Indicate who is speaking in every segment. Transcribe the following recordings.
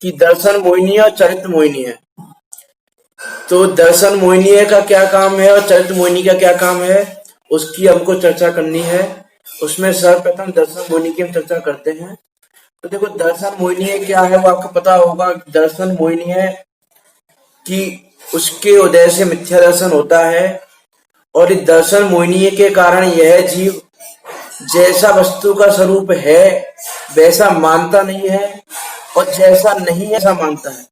Speaker 1: कि दर्शन मोहिनी और चरित्र मोहिनी है। तो दर्शन मोहिनी का क्या काम है और चरित्र मोहिनी का क्या काम है, उसकी हमको चर्चा करनी है। उसमें सर्वप्रथम दर्शन मोहिनी की हम चर्चा करते हैं। तो देखो, दर्शन मोहिनी क्या है वो आपको पता होगा। दर्शन मोहिनी है कि उसके उदय से मिथ्या दर्शन होता है, और इस दर्शन मोहिनी के कारण यह जीव जैसा वस्तु का स्वरूप है वैसा मानता नहीं है, और जैसा नहीं है ऐसा मानता है।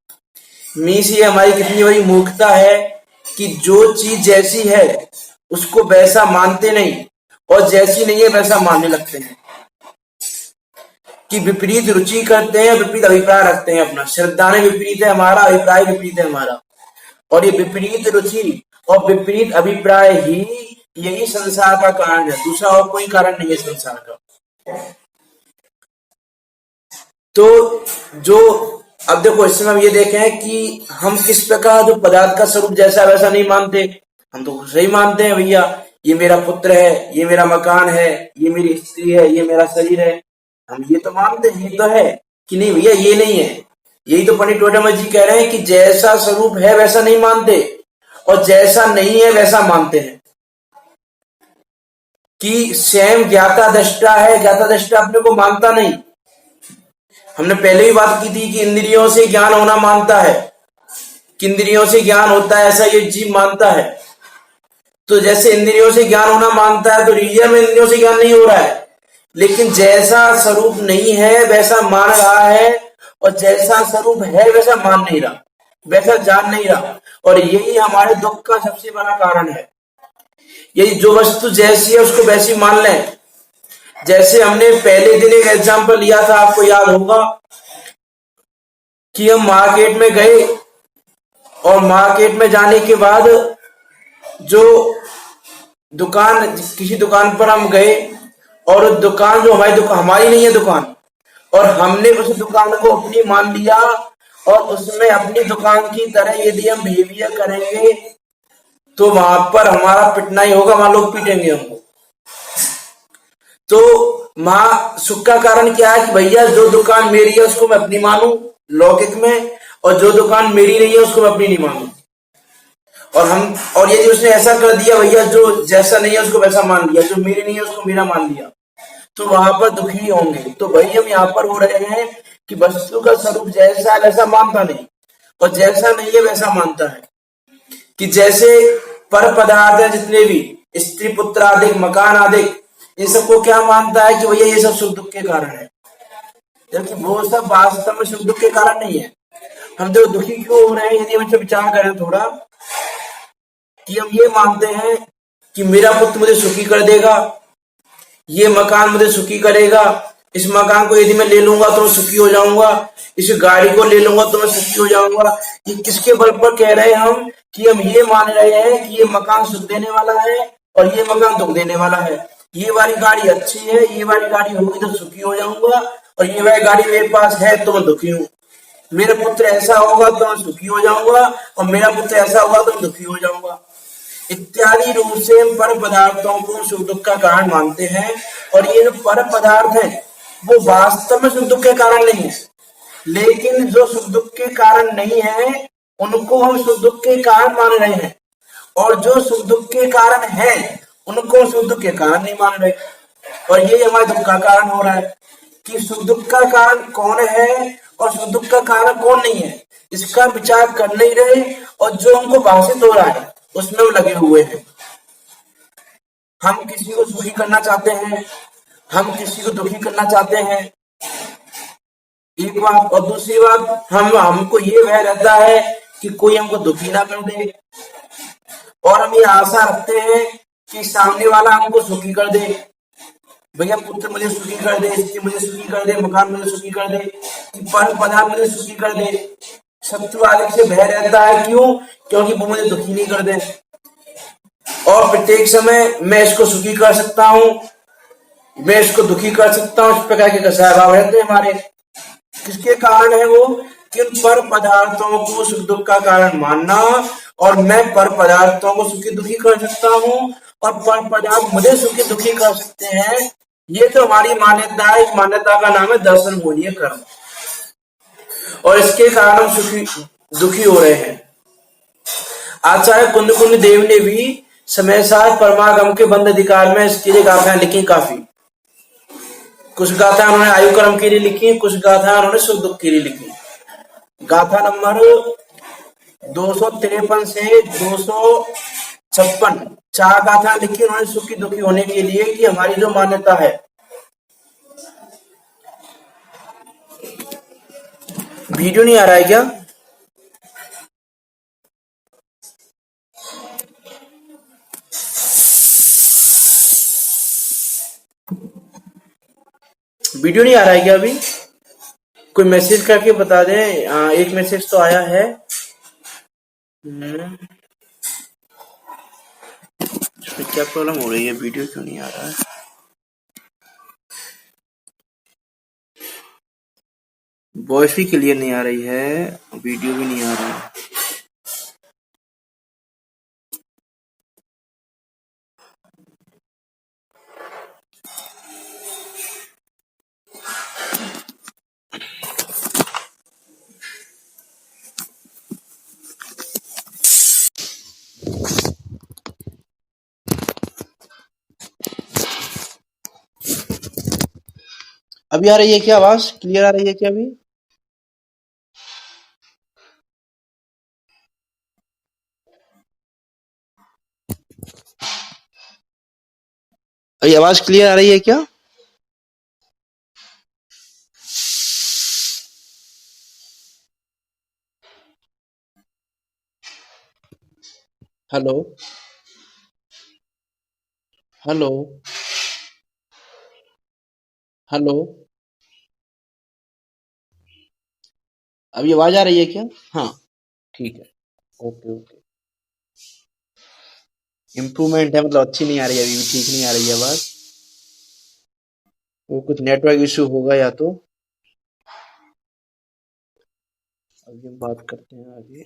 Speaker 1: मीन्स ये हमारी कितनी बड़ी मूर्खता है कि जो चीज जैसी है उसको वैसा मानते नहीं, और जैसी नहीं है वैसा मानने लगते हैं। कि विपरीत रुचि करते हैं, विपरीत अभिप्राय रखते हैं। अपना श्रद्धाएं विपरीत है हमारा, अभिप्राय विपरीत है हमारा, और ये विपरीत रुचि और विपरीत अभिप्राय ही यही संसार का कारण है। दूसरा और कोई कारण नहीं है संसार का। तो जो अब देखो, इसमें हम ये देखें कि हम किस प्रकार जो पदार्थ का स्वरूप जैसा वैसा नहीं मानते। हम तो सही मानते हैं, भैया ये मेरा पुत्र है, ये मेरा मकान है, ये मेरी स्त्री है, ये मेरा शरीर है। हम ये तो मानते हैं, ये तो है कि नहीं भैया, ये नहीं है। यही तो पंडित टोडामल जी कह रहे हैं कि जैसा स्वरूप है वैसा नहीं मानते, और जैसा नहीं है वैसा मानते हैं। कि स्वयं ज्ञाता दृष्टा है, ज्ञाता दृष्टा अपने को मानता नहीं। हमने पहले ही बात की थी कि इंद्रियों से ज्ञान होना मानता है, कि इंद्रियों से ज्ञान होता है ऐसा ये जीव मानता है। तो जैसे इंद्रियों से ज्ञान होना मानता है, तो रियल में इंद्रियों से ज्ञान नहीं हो रहा है, लेकिन जैसा स्वरूप नहीं है वैसा मान रहा है, और जैसा स्वरूप है वैसा मान नहीं रहा, वैसा जान नहीं रहा। और यही हमारे दुख का सबसे बड़ा कारण है। यही जो वस्तु जैसी है उसको वैसी मान लें। जैसे हमने पहले दिन एक एग्जाम्पल लिया था, आपको याद होगा कि हम मार्केट में गए, और मार्केट में जाने के बाद जो दुकान, किसी दुकान पर हम गए, और दुकान जो हमारी नहीं है दुकान, और हमने उस दुकान को अपनी मान लिया, और उसमें अपनी दुकान की तरह यदि हम बिहेवियर करेंगे तो वहां पर हमारा पिटना ही होगा, वहां लोग पीटेंगे हमको। तो वहां सुख का कारण क्या है कि भैया जो दुकान मेरी है उसको मैं अपनी मानूं लौकिक में, और जो दुकान मेरी नहीं है उसको मैं अपनी नहीं मानूं। और यदि उसने ऐसा कर दिया भैया, जो जैसा नहीं है उसको वैसा मान लिया, जो मेरी नहीं है उसको मेरा मान लिया, तो वहां पर दुखी होंगे। तो भाई हम यहाँ पर हो रहे हैं कि वस्तु का स्वरूप जैसा है वैसा मानता नहीं, और जैसा नहीं है वैसा मानता है। कि जैसे पर पदार्थ है जितने भी, स्त्री पुत्र आदि, मकान आदि, इन सबको क्या मानता है कि भैया ये सब सुख दुख के कारण है, जबकि वो सब वास्तव में सुख दुख के कारण नहीं है। हम तो दुखी क्यों हो रहे हैं, यदि हम विचार करें थोड़ा, कि हम ये मानते हैं कि मेरा पुत्र मुझे सुखी कर देगा, ये मकान मुझे सुखी करेगा, इस मकान को यदि मैं ले लूंगा तो मैं सुखी हो जाऊंगा, इस गाड़ी को ले लूंगा तो मैं सुखी हो जाऊंगा। ये किसके बल पर कह रहे हैं हम, कि हम ये मान रहे हैं कि ये मकान सुख देने वाला है और ये मकान दुख देने वाला है। ये वाली गाड़ी अच्छी है, ये वाली गाड़ी होगी तो सुखी हो जाऊंगा, और ये वाली गाड़ी मेरे पास है तो मैं दुखी हूँ। मेरा पुत्र ऐसा होगा तो मैं सुखी हो जाऊंगा, और मेरा पुत्र ऐसा होगा तो मैं दुखी हो जाऊंगा। इत्यादि रूप से हम पर पदार्थों को सुख दुख का कारण मानते हैं। और ये जो पर पदार्थ है वो वास्तव में सुख दुख के कारण नहीं है, लेकिन जो सुख दुख के कारण नहीं है उनको हम सुख दुख के कारण मान रहे हैं, और जो सुख दुख के कारण है उनको सुख दुख के कारण नहीं मान रहे। और ये हमारे दुख का कारण हो रहा है कि सुख दुख का कारण कौन है और सुख दुख का कारण कौन नहीं है, इसका विचार कर नहीं रहे, और जो हमको भाषित हो रहा है उसमें वो लगे हुए हैं। हम किसी को सुखी करना चाहते हैं, हम किसी को दुखी करना चाहते हैं, एक बात। और दूसरी बात, हमको ये भय रहता है कि कोई हमको दुखी ना कर दे, और हम ये आशा रखते हैं कि सामने वाला हमको सुखी कर दे। भैया पुत्र मुझे सुखी कर दे, स्त्री मुझे सुखी कर दे, मकान मुझे सुखी कर दे, पर पदार्थ मुझे सुखी कर दे। शत्रु आदि से भय रहता है, क्यों? क्योंकि वो मुझे दुखी नहीं कर दे, और प्रत्येक समय मैं इसको सुखी कर सकता हूँ, मैं इसको दुखी कर सकता हूँ। इस प्रकार के कसाय भाव रहते हैं हमारे। किसके कारण है वो? कि पर पदार्थों को सुख दुख का कारण मानना, और मैं पर पदार्थों को सुखी दुखी कर सकता हूँ, और पर पदार्थ मुझे सुखी दुखी कर सकते हैं। ये तो हमारी मान्यता है। इस मान्यता का नाम है दर्शन मोहिनीय कर्म। और इसके कारण हम दुखी हो रहे हैं। आचार्य कुंद कुंद देव ने भी समय साथ परमागम के बंद अधिकार में इसके लिए गाथाएं लिखी काफी। कुछ गाथाएं उन्होंने आयु कर्म के लिए लिखी, कुछ गाथाएं उन्होंने सुख दुख के लिए लिखी। गाथा नंबर 253 से 256 चार गाथा लिखी उन्होंने सुखी दुखी होने के लिए, कि हमारी जो मान्यता है। वीडियो नहीं आ रहा है क्या? वीडियो नहीं आ रहा है क्या अभी? कोई मैसेज करके बता दें। एक मैसेज तो आया है। इसमें क्या प्रॉब्लम हो रही है? वीडियो क्यों नहीं आ रहा है? वॉइस भी क्लियर नहीं आ रही है, वीडियो भी नहीं आ रहा है। अभी आ रही है क्या आवाज? क्लियर आ रही है क्या अभी? अभी आवाज क्लियर आ रही है क्या? हेलो हेलो हेलो, अभी आवाज आ रही है क्या? हाँ, ठीक है। Okay okay. इम्प्रूवमेंट है, मतलब अच्छी नहीं आ रही है, अभी भी ठीक नहीं आ रही है आवाज। वो कुछ नेटवर्क इश्यू होगा या तो। अभी हम बात करते हैं आगे।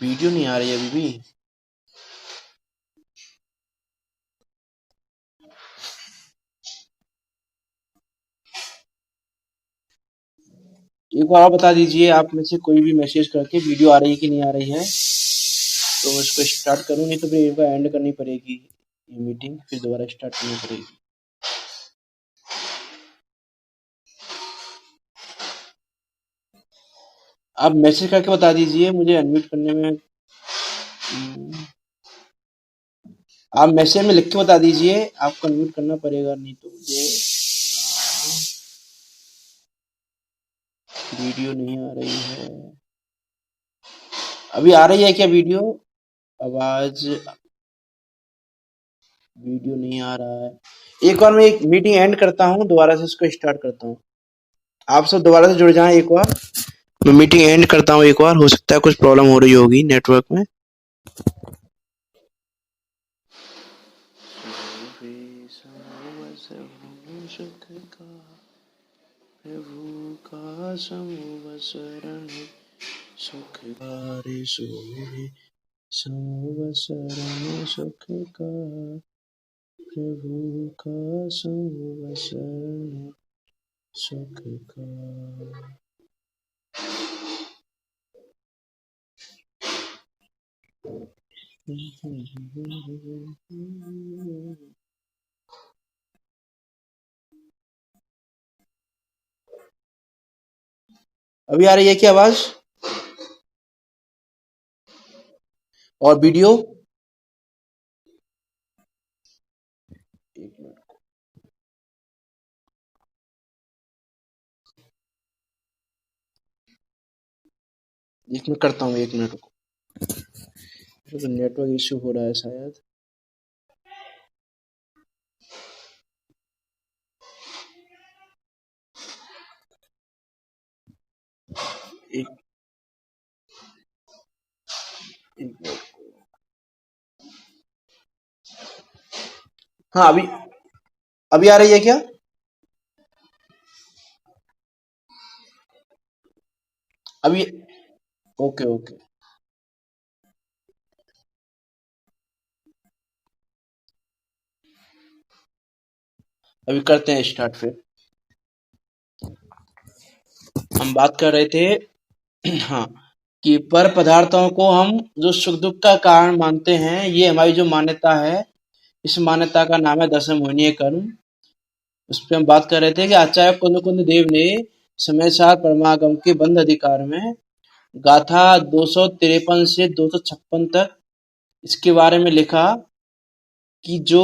Speaker 1: वीडियो नहीं आ रही है अभी भी। एक बार आप बता दीजिए, आप में से कोई भी मैसेज करके वीडियो आ रही है कि नहीं आ रही है, तो मैं इसको स्टार्ट करूँ, नहीं तो फिर एक बार एंड करनी पड़ेगी ये मीटिंग, फिर दोबारा स्टार्ट करनी पड़ेगी। आप मैसेज करके बता दीजिए मुझे अनम्यूट करने में। आप मैसेज में लिख के बता दीजिए, आपको अनम्यूट करना पड़ेगा, नहीं तो मुझे वीडियो नहीं आ रही है। अभी आ रही है क्या वीडियो? आवाज? वीडियो नहीं आ रहा है। एक बार मैं एक मीटिंग एंड करता हूँ, दोबारा से इसको स्टार्ट करता हूँ। आप सब दोबारा से जुड़ जाएं एक बार। मैं मीटिंग एंड करता हूँ एक बार, हो सकता है कुछ प्रॉब्लम हो रही होगी नेटवर्क में। प्रभु का संवत्सरण सुख रे सोहे, संवत्सरण सुख का, प्रभु का संवत्सरण सुख का। अभी आ रही है क्या आवाज? और वीडियो? एक मिनट, एक मिनट करता हूँ, एक मिनट को। तो नेटवर्क इश्यू हो रहा है शायद। एक एक मिनट। हाँ, अभी अभी आ रही है क्या? अभी? Okay okay. अभी करते हैं स्टार्ट फिर। हम बात कर रहे थे हाँ, कि पर पदार्थों को हम जो सुख दुख का कारण मानते हैं, ये हमारी जो मान्यता है, इस मान्यता का नाम है दशम मोहिनीय कर्म। उस पे हम बात कर रहे थे कि आचार्य कुंद देव ने समय सार परमागम के बंद अधिकार में गाथा 253 से 256 तक इसके बारे में लिखा कि जो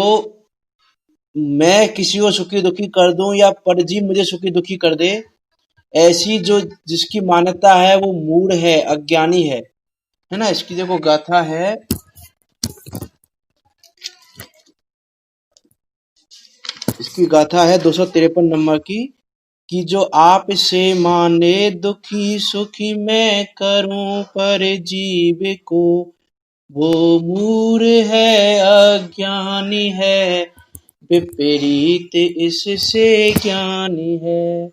Speaker 1: मैं किसी को सुखी दुखी कर दूं या परजीव मुझे सुखी दुखी कर दे, ऐसी जो जिसकी मान्यता है वो मूढ़ है, अज्ञानी है ना। इसकी देखो गाथा है, इसकी गाथा है 253 नंबर की, कि जो आप से माने दुखी सुखी मैं करूं पर जीव को, वो मूढ़ है, अज्ञानी है, विपरीत इससे ज्ञानी है।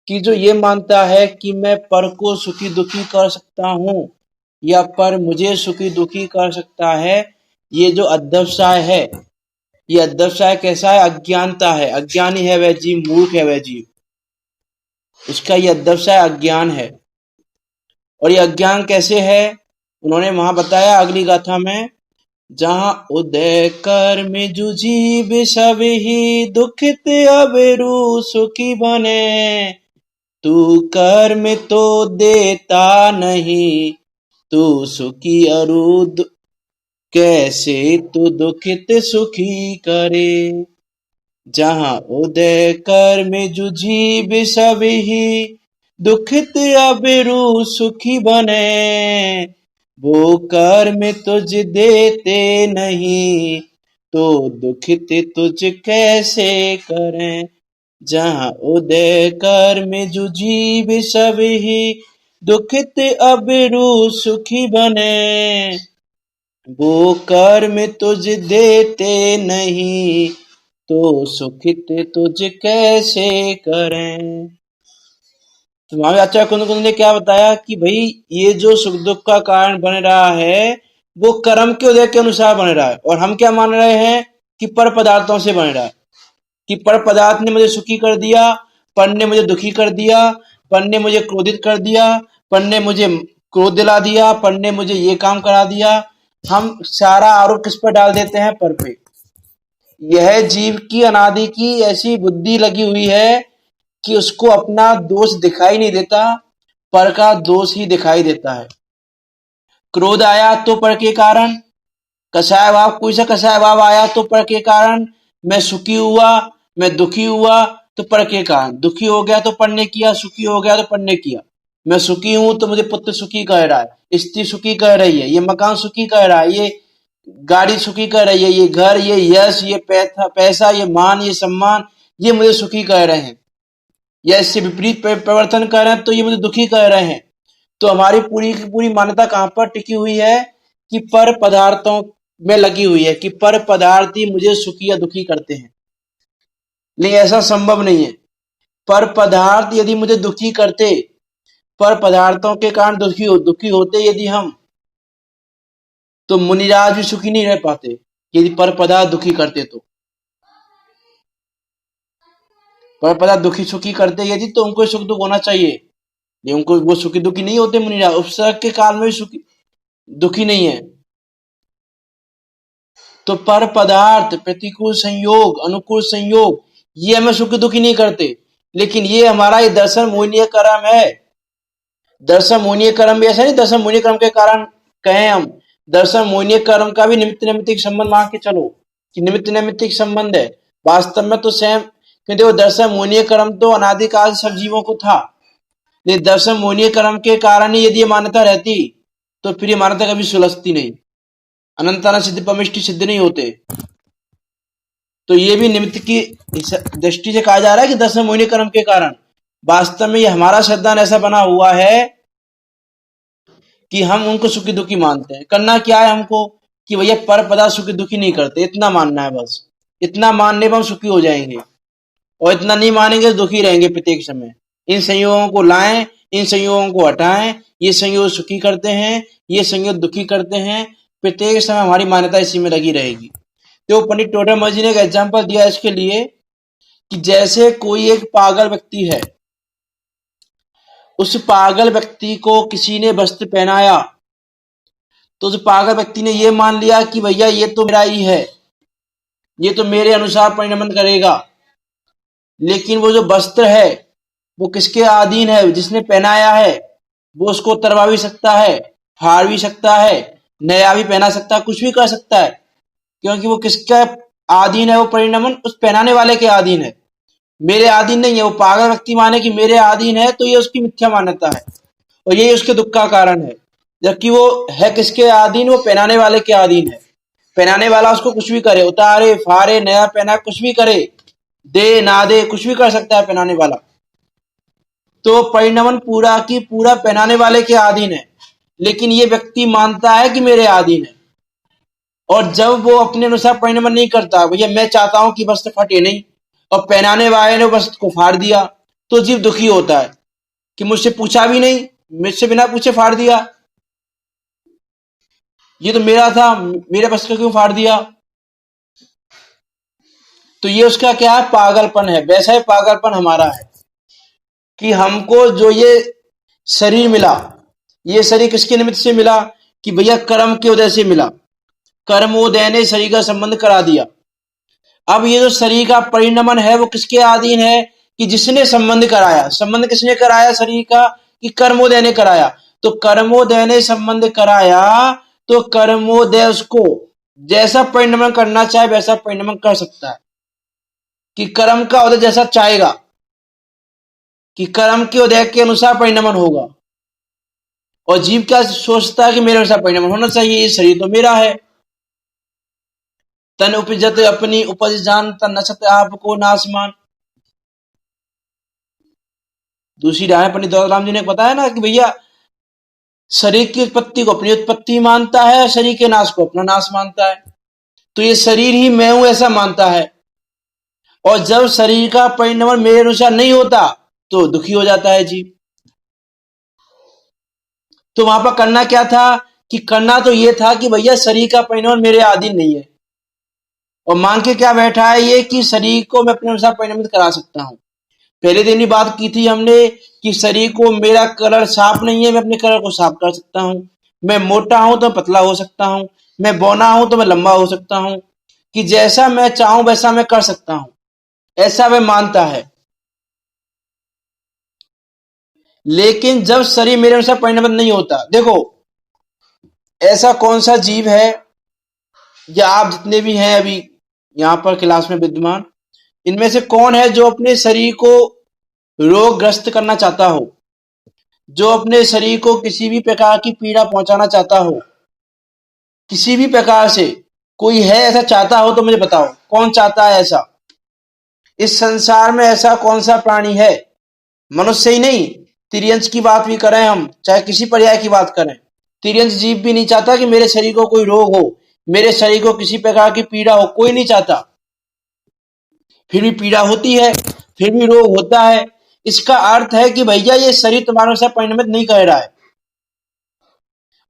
Speaker 1: कि जो ये मानता है कि मैं पर को सुखी दुखी कर सकता हूँ या पर मुझे सुखी दुखी कर सकता है, ये जो अध्यवसाय है, ये अध्यवसाय कैसा है? अज्ञानता है। अज्ञानी है वह जीव, मूर्ख है वह जीव, इसका ये अध्यवसाय अज्ञान है। और ये अज्ञान कैसे है उन्होंने वहां बताया अगली गाथा में, जहां उदय कर्म जुजीब सब ही दुखित अब रू सुखी बने, तू कर्म तो देता नहीं, तू सुखी अरुद कैसे तू दुखित सुखी करे। जहां उदय कर्म जुजीब सब ही दुखित अब रू सुखी बने, वो कर्म तुझ देते नहीं, तो दुखित तुझ कैसे करें। जहां उदय कर्म जुजीब सब ही दुखित अब रू सुखी बने, वो कर्म तुझ देते नहीं, तो सुखित तुझ कैसे करें। तो महावीर आचार्य कुंद ने क्या बताया कि भाई ये जो सुख दुख का कारण बन रहा है वो कर्म के उदय के अनुसार बन रहा है, और हम क्या मान रहे हैं कि पर पदार्थों से बन रहा है, कि पर पदार्थ ने मुझे सुखी कर दिया, पर ने मुझे दुखी कर दिया, पर ने मुझे क्रोधित कर दिया, पर ने मुझे क्रोध दिला दिया, पर ने मुझे ये काम करा दिया। हम सारा आरोप किस पर डाल देते हैं? पर पे। यह जीव की अनादि की ऐसी बुद्धि लगी हुई है कि उसको अपना दोष दिखाई नहीं देता, पर का दोष ही दिखाई देता है। क्रोध आया तो पर के कारण, कसाय भाव, कोई सा कसाय भाव आया तो पर के कारण, मैं सुखी हुआ, मैं दुखी हुआ तो पर के कारण, दुखी हो गया तो पर ने किया, सुखी हो गया तो पर ने किया। मैं सुखी हूं तो मुझे पुत्र सुखी कह रहा है, स्त्री सुखी कह रही है, ये मकान सुखी कह रहा है, ये गाड़ी सुखी कह रही है, ये घर, ये यश, ये पैसा, ये मान, ये सम्मान, ये मुझे सुखी कह रहे हैं, या इससे विपरीत प्रवर्तन कर रहे हैं तो ये मुझे दुखी कह रहे हैं। तो हमारी पूरी की पूरी मान्यता कहां पर टिकी हुई है? कि पर पदार्थों में लगी हुई है, कि पर पदार्थ ही मुझे सुखी या दुखी करते हैं। लेकिन ऐसा संभव नहीं है। पर पदार्थ यदि मुझे दुखी करते, पर पदार्थों के कारण दुखी होते यदि हम, तो मुनिराज भी सुखी नहीं रह पाते। यदि पर पदार्थ दुखी करते तो, पर पदार्थ दुखी सुखी करते यदि, तो उनको सुख दुख होना चाहिए, नहीं उनको वो सुखी दुखी नहीं होते। मुनिराज उपसर्ग के काल में भी सुखी दुखी नहीं है। तो पर पदार्थ, प्रतिकूल संयोग, अनुकूल संयोग, ये हमें सुखी दुखी नहीं करते। लेकिन ये हमारा ये दर्शन मोहनीय कर्म है। दर्शन मोहनीय कर्म भी ऐसा नहीं दर्शन मोहनीय कर्म के कारण कहें हम, दर्शन मोहनीय कर्म का भी निमित्त नैमित्तिक संबंध मान के चलो कि निमित्त नैमित्तिक संबंध है। वास्तव में तो सेम, क्योंकि देखो दर्शन मोहनीय कर्म तो अनादिकाल सब जीवों को था, लेकिन दर्शन मोहनीय कर्म के कारण ही यदि ये मान्यता रहती तो फिर ये मान्यता कभी सुलझती नहीं, अनंताना सिद्ध पमिष्टि सिद्ध नहीं होते। तो ये भी निमित्त की दृष्टि से कहा जा रहा है कि दर्शन मोहिनी कर्म के कारण। वास्तव में ये हमारा श्रद्धान ऐसा बना हुआ है कि हम उनको सुखी दुखी मानते हैं। करना क्या है हमको कि भैया पर पदार्थ सुखी दुखी नहीं करते, इतना मानना है बस। इतना मानने पर हम सुखी हो जाएंगे, और इतना नहीं मानेंगे तो दुखी रहेंगे प्रत्येक समय। इन संयोगों को लाएं, इन संयोगों को हटाएं, ये संयोग सुखी करते हैं, ये संयोग दुखी करते हैं, प्रत्येक समय हमारी मान्यता इसी में लगी रहेगी। तो पंडित टोडरमल जी ने एक एग्जाम्पल दिया इसके लिए कि जैसे कोई एक पागल व्यक्ति है, उस पागल व्यक्ति को किसी ने वस्त्र पहनाया तो उस पागल व्यक्ति ने यह मान लिया कि भैया ये तो मेरा ही है, ये तो मेरे अनुसार परिणमन करेगा। लेकिन वो जो वस्त्र है वो किसके अधीन है? जिसने पहनाया है वो उसको उतरवा भी सकता है, फाड़ भी सकता है, नया भी पहना सकता है, कुछ भी कर सकता है, क्योंकि वो किसका अधीन है? वो परिणमन उस पहनाने वाले के अधीन है, मेरे अधीन नहीं है। वो पागल व्यक्ति माने कि मेरे अधीन है तो ये उसकी मिथ्या मान्यता है और यही उसके दुख का कारण है। जबकि वो है किसके अधीन? वो पहनाने वाले के अधीन है। पहनाने वाला उसको कुछ भी करे, उतारे फाड़े, नया पहना, कुछ भी करे, दे ना दे, कुछ भी कर सकता है पहनाने वाला। तो परिणमन पूरा की पूरा पहनाने वाले के अधीन है, लेकिन ये व्यक्ति मानता है कि मेरे अधीन है। और जब वो अपने अनुसार परिणमन नहीं करता, भैया मैं चाहता हूं कि वस्त्र फटे नहीं, और पहनाने वाले ने वस्त्र को फाड़ दिया, तो जीव दुखी होता है कि मुझसे पूछा भी नहीं, मुझसे बिना पूछे फाड़ दिया, ये तो मेरा था, मेरे वस्त्र क्यों फाड़ दिया? तो ये उसका क्या है? पागलपन है। वैसा ही पागलपन हमारा है कि हमको जो ये शरीर मिला, ये शरीर किसके निमित्त से मिला? कि भैया कर्म के उदय से मिला। कर्मोदय ने शरीर का संबंध करा दिया। अब ये जो शरीर का परिणमन है वो किसके अधीन है? कि जिसने संबंध कराया। संबंध किसने कराया शरीर का? कि कर्मोदय ने कराया। तो कर्मोदय ने संबंध कराया तो कर्मोदय उसको जैसा परिणमन करना चाहे वैसा परिणमन कर सकता है, कि कर्म का उदय जैसा चाहेगा, कि कर्म के उदय के अनुसार परिणमन होगा। और जीव क्या सोचता है? कि मेरे अनुसार परिणमन होना चाहिए, ये शरीर तो मेरा है। तन उपजत अपनी उपज जान, तन नचत आपको नासमान। दूसरी राय पंडित दौलतराम जी ने बताया ना कि भैया शरीर की उत्पत्ति को अपनी उत्पत्ति मानता है और शरीर के नाश को अपना नाश मानता है। तो ये शरीर ही मैं हूं ऐसा मानता है, और जब शरीर का परिणमन मेरे अनुसार नहीं होता तो दुखी हो जाता है जीव। तो वहां पर करना क्या था? कि करना तो ये था कि भैया शरीर का परिणमन मेरे अधीन नहीं है, और मांग के क्या बैठा है ये? कि शरीर को मैं अपने अनुसार परिणमित करा सकता हूं। पहले दिन ही बात की थी हमने कि शरीर को मेरा कलर साफ नहीं है, मैं अपने कलर को साफ कर सकता हूं। मैं मोटा हूं तो पतला हो सकता हूं, मैं बौना हूं तो मैं लंबा हो सकता हूं, कि जैसा मैं चाहूं वैसा मैं कर सकता हूं, ऐसा वह मानता है। लेकिन जब शरीर मेरे अनुसार परिणमित नहीं होता, देखो ऐसा कौन सा जीव है, या आप जितने भी हैं अभी यहाँ पर क्लास में विद्यमान, इनमें से कौन है जो अपने शरीर को रोगग्रस्त करना चाहता हो, जो अपने शरीर को किसी भी प्रकार की पीड़ा पहुंचाना चाहता हो? किसी भी प्रकार से कोई है ऐसा चाहता हो तो मुझे बताओ, कौन चाहता है ऐसा? इस संसार में ऐसा कौन सा प्राणी है? मनुष्य ही नहीं, तिर्यंच की बात भी करें हम, चाहे किसी पर्याय की बात करें, तिर्यंच जीव भी नहीं चाहता कि मेरे शरीर को कोई रोग हो, मेरे शरीर को किसी प्रकार की पीड़ा हो, कोई नहीं चाहता। फिर भी पीड़ा होती है, फिर भी रोग होता है। इसका अर्थ है कि भैया ये शरीर तुम्हारे अनुसार परिणमित नहीं कर रहा है,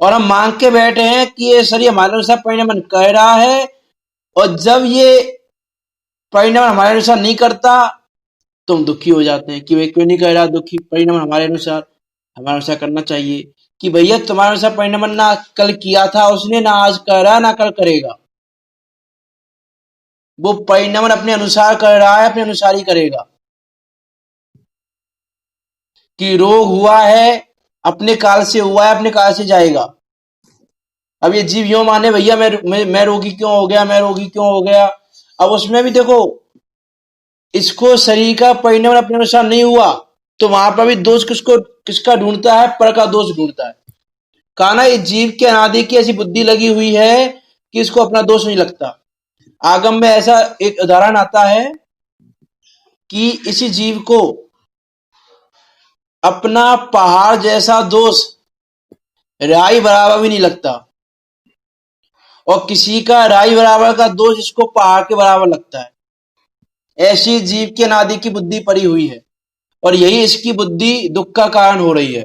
Speaker 1: और हम मांग के बैठे हैं कि ये शरीर हमारे अनुसार परिणमन कर रहा है। और जब ये परिणमन हमारे अनुसार नहीं करता तो हम दुखी हो जाते हैं कि भाई क्यों नहीं कर रहा, दुखी परिणमन हमारे अनुसार करना चाहिए। कि भैया तुम्हारे अनुसार परिणमन ना कल किया था उसने, ना आज कर रहा, ना कल करेगा। वो परिणमन अपने अनुसार कर रहा है, अपने अनुसार ही करेगा। कि रोग हुआ है, अपने काल से हुआ है, अपने काल से जाएगा। अब ये जीव यूं माने भैया मैं रोगी क्यों हो गया, मैं रोगी क्यों हो गया। अब उसमें भी देखो, इसको शरीर का परिणमन अपने अनुसार नहीं हुआ तो वहां पर भी दोष किसका ढूंढता है? पर का दोष ढूंढता है। कहा ना, इस जीव के अनादि की ऐसी बुद्धि लगी हुई है कि इसको अपना दोष नहीं लगता। आगम में ऐसा एक उदाहरण आता है कि इसी जीव को अपना पहाड़ जैसा दोष राई बराबर भी नहीं लगता, और किसी का राई बराबर का दोष इसको पहाड़ के बराबर लगता है। ऐसी जीव के अनादि की बुद्धि पड़ी हुई है, और यही इसकी बुद्धि दुख का कारण हो रही है।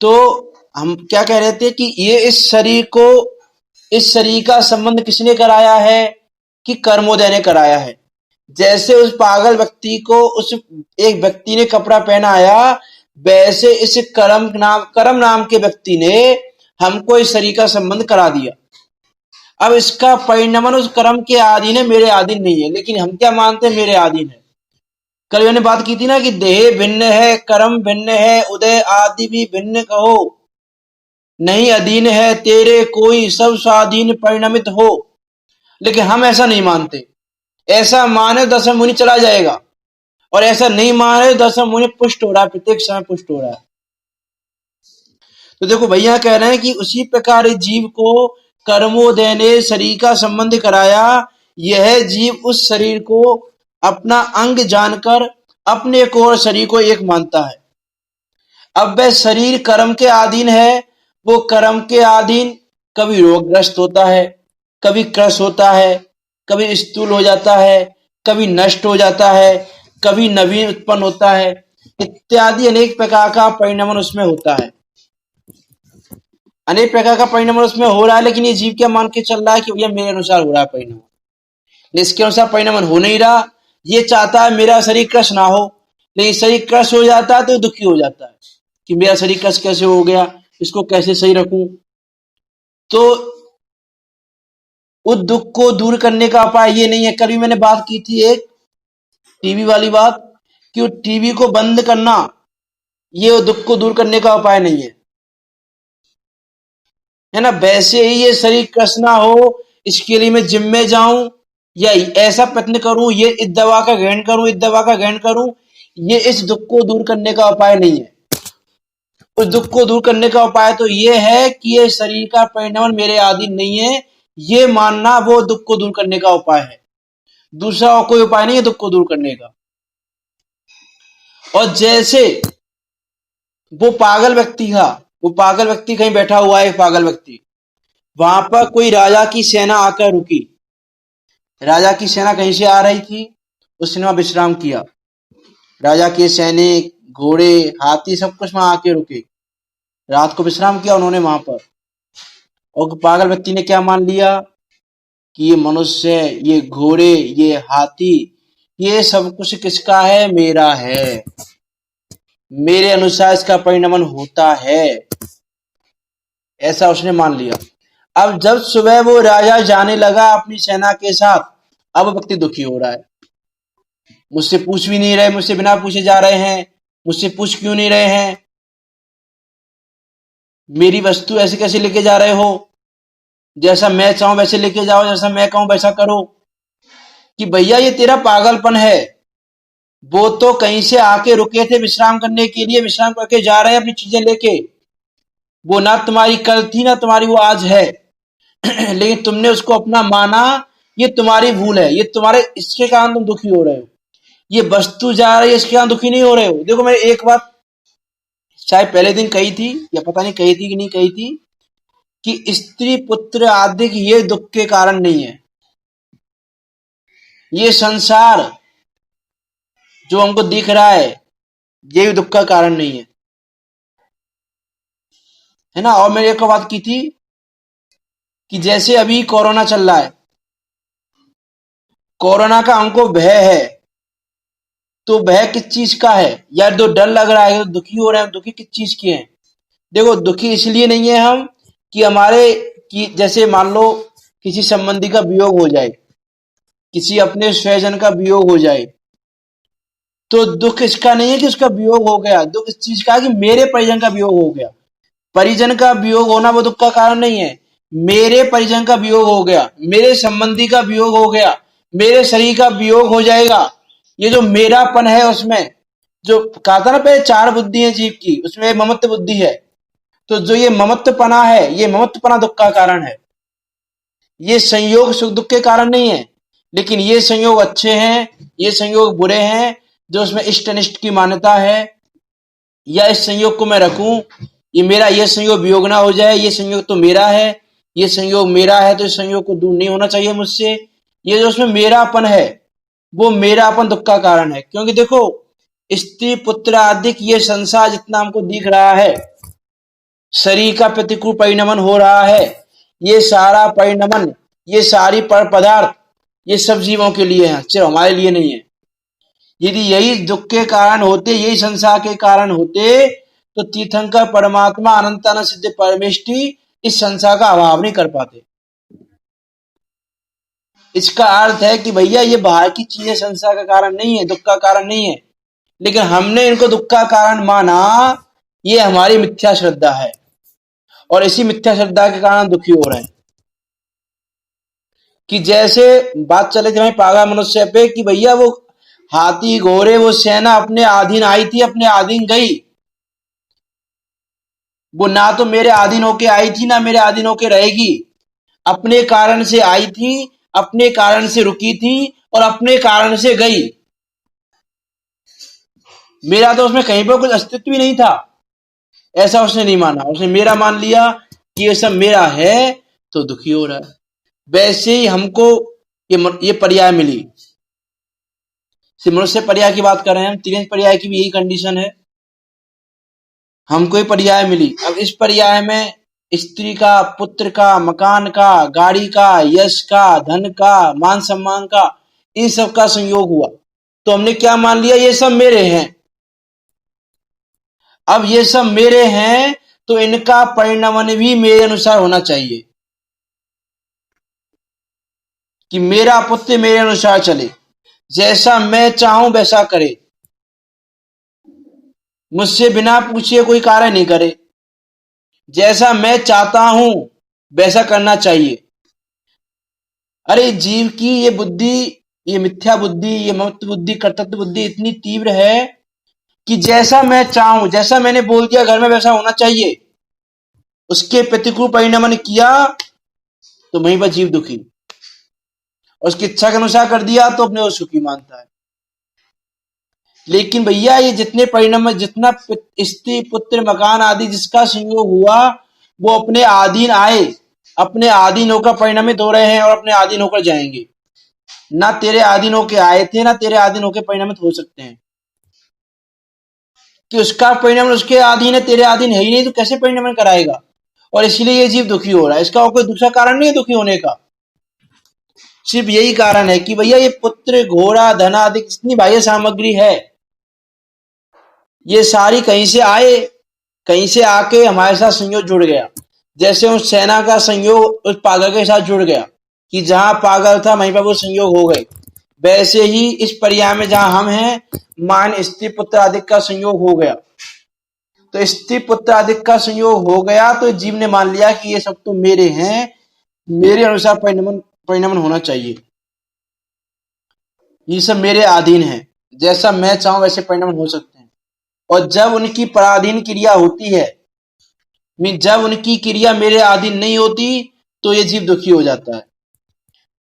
Speaker 1: तो हम क्या कह रहे थे कि ये इस शरीर का संबंध किसने कराया है? कि कर्मोदय ने कराया है। जैसे उस पागल व्यक्ति को उस एक व्यक्ति ने कपड़ा पहनाया, वैसे इस करम नाम के व्यक्ति ने हमको इस शरीर का संबंध करा दिया। अब इसका परिणमन उस कर्म के अधीन है, मेरे अधीन नहीं है, लेकिन हम क्या मानते हैं, मेरे अधीन है। कल मैंने बात की थी ना कि देह भिन्न है, कर्म भिन्न है, उदय आदि भी भिन्न कहो, नहीं अधीन है तेरे कोई, सब स्वाधीन परिणमित हो। लेकिन हम ऐसा नहीं मानते। ऐसा माने दसम मुनि चला जाएगा, और ऐसा नहीं माने दसम मुनि पुष्ट हो रहा है, प्रत्येक समय पुष्ट हो रहा है। तो देखो भैया कह रहे हैं कि उसी प्रकार जीव को कर्मोदय ने शरीर का संबंध कराया। यह जीव उस शरीर को अपना अंग जानकर अपने को और शरीर को एक मानता है। अब वह शरीर कर्म के अधीन है, वो कर्म के अधीन कभी रोगग्रस्त होता है, कभी क्रस होता है, कभी स्थूल हो जाता है, कभी नष्ट हो जाता है, कभी नवीन उत्पन्न होता है, इत्यादि अनेक प्रकार का परिणाम उसमें होता है। अनेक प्रकार का परिणाम उसमें हो रहा है, लेकिन ये जीव क्या मान के चल रहा है कि भैया मेरे अनुसार हो रहा है परिणाम, इसके अनुसार परिणाम हो नहीं रहा। ये चाहता है मेरा शरीर क्रश ना हो, लेकिन शरीर क्रश हो जाता है तो दुखी हो जाता है कि मेरा शरीर क्रश कैसे हो गया, इसको कैसे सही रखूं। तो उस दुख को दूर करने का उपाय ये नहीं है। कल भी मैंने बात की थी एक टीवी वाली बात, कि वो टीवी को बंद करना ये दुख को दूर करने का उपाय नहीं है ना। वैसे ही ये शरीर क्रश ना हो, इसके लिए मैं जिम में जाऊं या ऐसा प्रयत्न करूं, ये इस दवा का ग्रहण करूं, इस दवा का ग्रहण करूं, ये इस दुख को दूर करने का उपाय नहीं है। उस दुख को दूर करने का उपाय तो ये है कि ये शरीर का परिणाम मेरे अधीन नहीं है, ये मानना वो दुख को दूर करने का उपाय है। दूसरा और कोई उपाय नहीं है दुख को दूर करने का। और जैसे वो पागल व्यक्ति था, वो पागल व्यक्ति कहीं बैठा हुआ है, एक पागल व्यक्ति, वहां पर कोई राजा की सेना आकर रुकी। राजा की सेना कहीं से आ रही थी, उसने वहां विश्राम किया। राजा के सैनिक, घोड़े, हाथी सब कुछ वहां आके रुके, रात को विश्राम किया उन्होंने वहां पर। और पागल व्यक्ति ने क्या मान लिया कि ये मनुष्य, ये घोड़े, ये हाथी, ये सब कुछ किसका है, मेरा है, मेरे अनुसार इसका परिणमन होता है, ऐसा उसने मान लिया। अब जब सुबह वो राजा जाने लगा अपनी सेना के साथ, अब व्यक्ति दुखी हो रहा है। मुझसे पूछ भी नहीं रहे, मुझसे बिना पूछे जा रहे हैं, मुझसे पूछ क्यों नहीं रहे हैं, मेरी वस्तु ऐसे कैसे लेके जा रहे हो, जैसा मैं चाहूं वैसे लेके जाओ, जैसा मैं कहूं वैसा करो। कि भैया ये तेरा पागलपन है। वो तो कहीं से आके रुके थे विश्राम करने के लिए, विश्राम करके जा रहे हैं अपनी चीजें लेके। वो ना तुम्हारी कल थी ना तुम्हारी वो आज है लेकिन तुमने उसको अपना माना, ये तुम्हारी भूल है, ये तुम्हारे इसके कारण तुम दुखी हो रहे हो। ये वस्तु जा रही है इसके कारण दुखी नहीं हो रहे हो। देखो मैं एक बात शायद पहले दिन कही थी, या पता नहीं कही थी कि नहीं कही थी, कि स्त्री पुत्र आदि ये दुख के कारण नहीं है। ये संसार जो हमको दिख रहा है ये भी दुख का कारण नहीं है ना। और मैंने एक बात की थी कि जैसे अभी कोरोना चल रहा है, कोरोना का हमको भय है, तो भय किस चीज का है यार, जो डर लग रहा है, तो दुखी हो रहे हैं, दुखी किस चीज के हैं। देखो दुखी इसलिए नहीं है हम कि हमारे कि जैसे मान लो किसी संबंधी का वियोग हो जाए, किसी अपने स्वजन का वियोग हो जाए, तो दुख इसका नहीं है कि उसका वियोग हो गया, दुख इस चीज का है कि मेरे परिजन का वियोग हो गया। परिजन का वियोग होना वो दुख का कारण नहीं है। मेरे परिजन का वियोग हो गया, मेरे संबंधी का वियोग हो गया, मेरे शरीर का वियोग हो जाएगा, ये जो मेरापन है उसमें, जो कहा था ना पहले चार बुद्धि है जीव की, उसमें ममत्व बुद्धि है। तो जो ये ममत्वपना है, ये ममत्वपना दुख का कारण है। ये संयोग सुख दुख के कारण नहीं है, लेकिन ये संयोग अच्छे हैं, ये संयोग बुरे हैं, जो उसमें इष्ट अनिष्ट की मान्यता है, या इस संयोग को मैं रखूं, ये मेरा, ये संयोग वियोग ना हो जाए, ये संयोग तो मेरा है, ये संयोग मेरा है, तो इस संयोग को दूर नहीं होना चाहिए मुझसे। ये जो उसमें मेरापन है, वो मेरापन दुख का कारण है। क्योंकि देखो स्त्री पुत्र आदि ये संसार जितना हमको दिख रहा है, शरीर का प्रतिकूल परिणमन हो रहा है, ये सारा परिणमन, ये सारी पर पदार्थ, ये सब जीवों के लिए है, सिर्फ हमारे लिए नहीं है। यदि यही दुख के कारण होते, यही संसार के कारण होते, तो तीर्थंकर परमात्मा अनंतानंद सिद्ध परमेष्टि इस संसार का अभाव नहीं कर पाते। इसका अर्थ है कि भैया ये बाहर की चीजें संसार का कारण नहीं है, दुख का कारण नहीं है, लेकिन हमने इनको दुख का कारण माना। ये हमारी मिथ्या श्रद्धा है, और इसी मिथ्या श्रद्धा के कारण दुखी हो रहे हैं। कि जैसे बात चले थी पागल मनुष्य पे कि भैया वो हाथी घोड़े वो सेना अपने अधीन आई थी, अपने अधीन गई। वो ना तो मेरे अधीन होके आई थी, ना मेरे अधीन होके रहेगी। अपने कारण से आई थी, अपने कारण से रुकी थी, और अपने कारण से गई। मेरा तो उसमें कहीं पर कुछ अस्तित्व ही नहीं था, ऐसा उसने नहीं माना। उसने मेरा मान लिया कि ये सब मेरा है, तो दुखी हो रहा है। वैसे ही हमको ये पर्याय मिली। मनुष्य पर्याय की बात कर रहे हैं हम, तीन पर्याय की भी यही कंडीशन है। हमको ही पर्याय मिली। अब इस पर्याय में स्त्री का, पुत्र का, मकान का, गाड़ी का, यश का, धन का, मान सम्मान का, इन सब का संयोग हुआ। तो हमने क्या मान लिया, ये सब मेरे हैं। अब ये सब मेरे हैं तो इनका परिणमन भी मेरे अनुसार होना चाहिए, कि मेरा पुत्र मेरे अनुसार चले, जैसा मैं चाहूं वैसा करे, मुझसे बिना पूछे कोई कार्य नहीं करे, जैसा मैं चाहता हूं वैसा करना चाहिए। अरे जीव की ये बुद्धि, ये मिथ्या बुद्धि, ये ममत्व बुद्धि, कर्तव्य बुद्धि इतनी तीव्र है कि जैसा मैं चाहूं, जैसा मैंने बोल दिया घर में वैसा होना चाहिए, उसके प्रतिकूल परिणमन किया तो वहीं पर जीव दुखी, और उसकी इच्छा के अनुसार कर दिया तो अपने को सुखी मानता है। लेकिन भैया ये जितने परिणाम, जितना स्त्री पुत्र मकान आदि जिसका संयोग हुआ, वो अपने आधीन आए, अपने आधीन होकर परिणामित हो रहे हैं, और अपने आधीन होकर जाएंगे। ना तेरे आधीन होकर आए थे, ना तेरे आधीन होकर परिणामित हो सकते हैं, कि उसका परिणाम उसके अधीन है, तेरे अधीन है ही नहीं, तो कैसे परिणाम कराएगा। और इसलिए ये जीव दुखी हो रहा है। इसका और कोई दूसरा कारण नहीं है दुखी होने का, सिर्फ यही कारण है कि भैया ये पुत्र, घोड़ा, धन आदि जितनी बाह्य सामग्री है, ये सारी कहीं से आए, कहीं से आके हमारे साथ संयोग जुड़ गया। जैसे उस सेना का संयोग उस पागल के साथ जुड़ गया, कि जहां पागल था वहीं पर वो संयोग हो गए। वैसे ही इस पर्याय में जहां हम हैं, मान स्त्री पुत्र आदि का संयोग हो गया। तो स्त्री पुत्र आदि का संयोग हो गया तो जीव ने मान लिया कि ये सब तो मेरे हैं, मेरे अनुसार परिणमन होना चाहिए, ये सब मेरे अधीन है, जैसा मैं चाहूं वैसे परिणमन हो सकते हैं। और जब उनकी पराधीन क्रिया होती है, जब उनकी क्रिया मेरे अधीन नहीं होती, तो ये जीव दुखी हो जाता है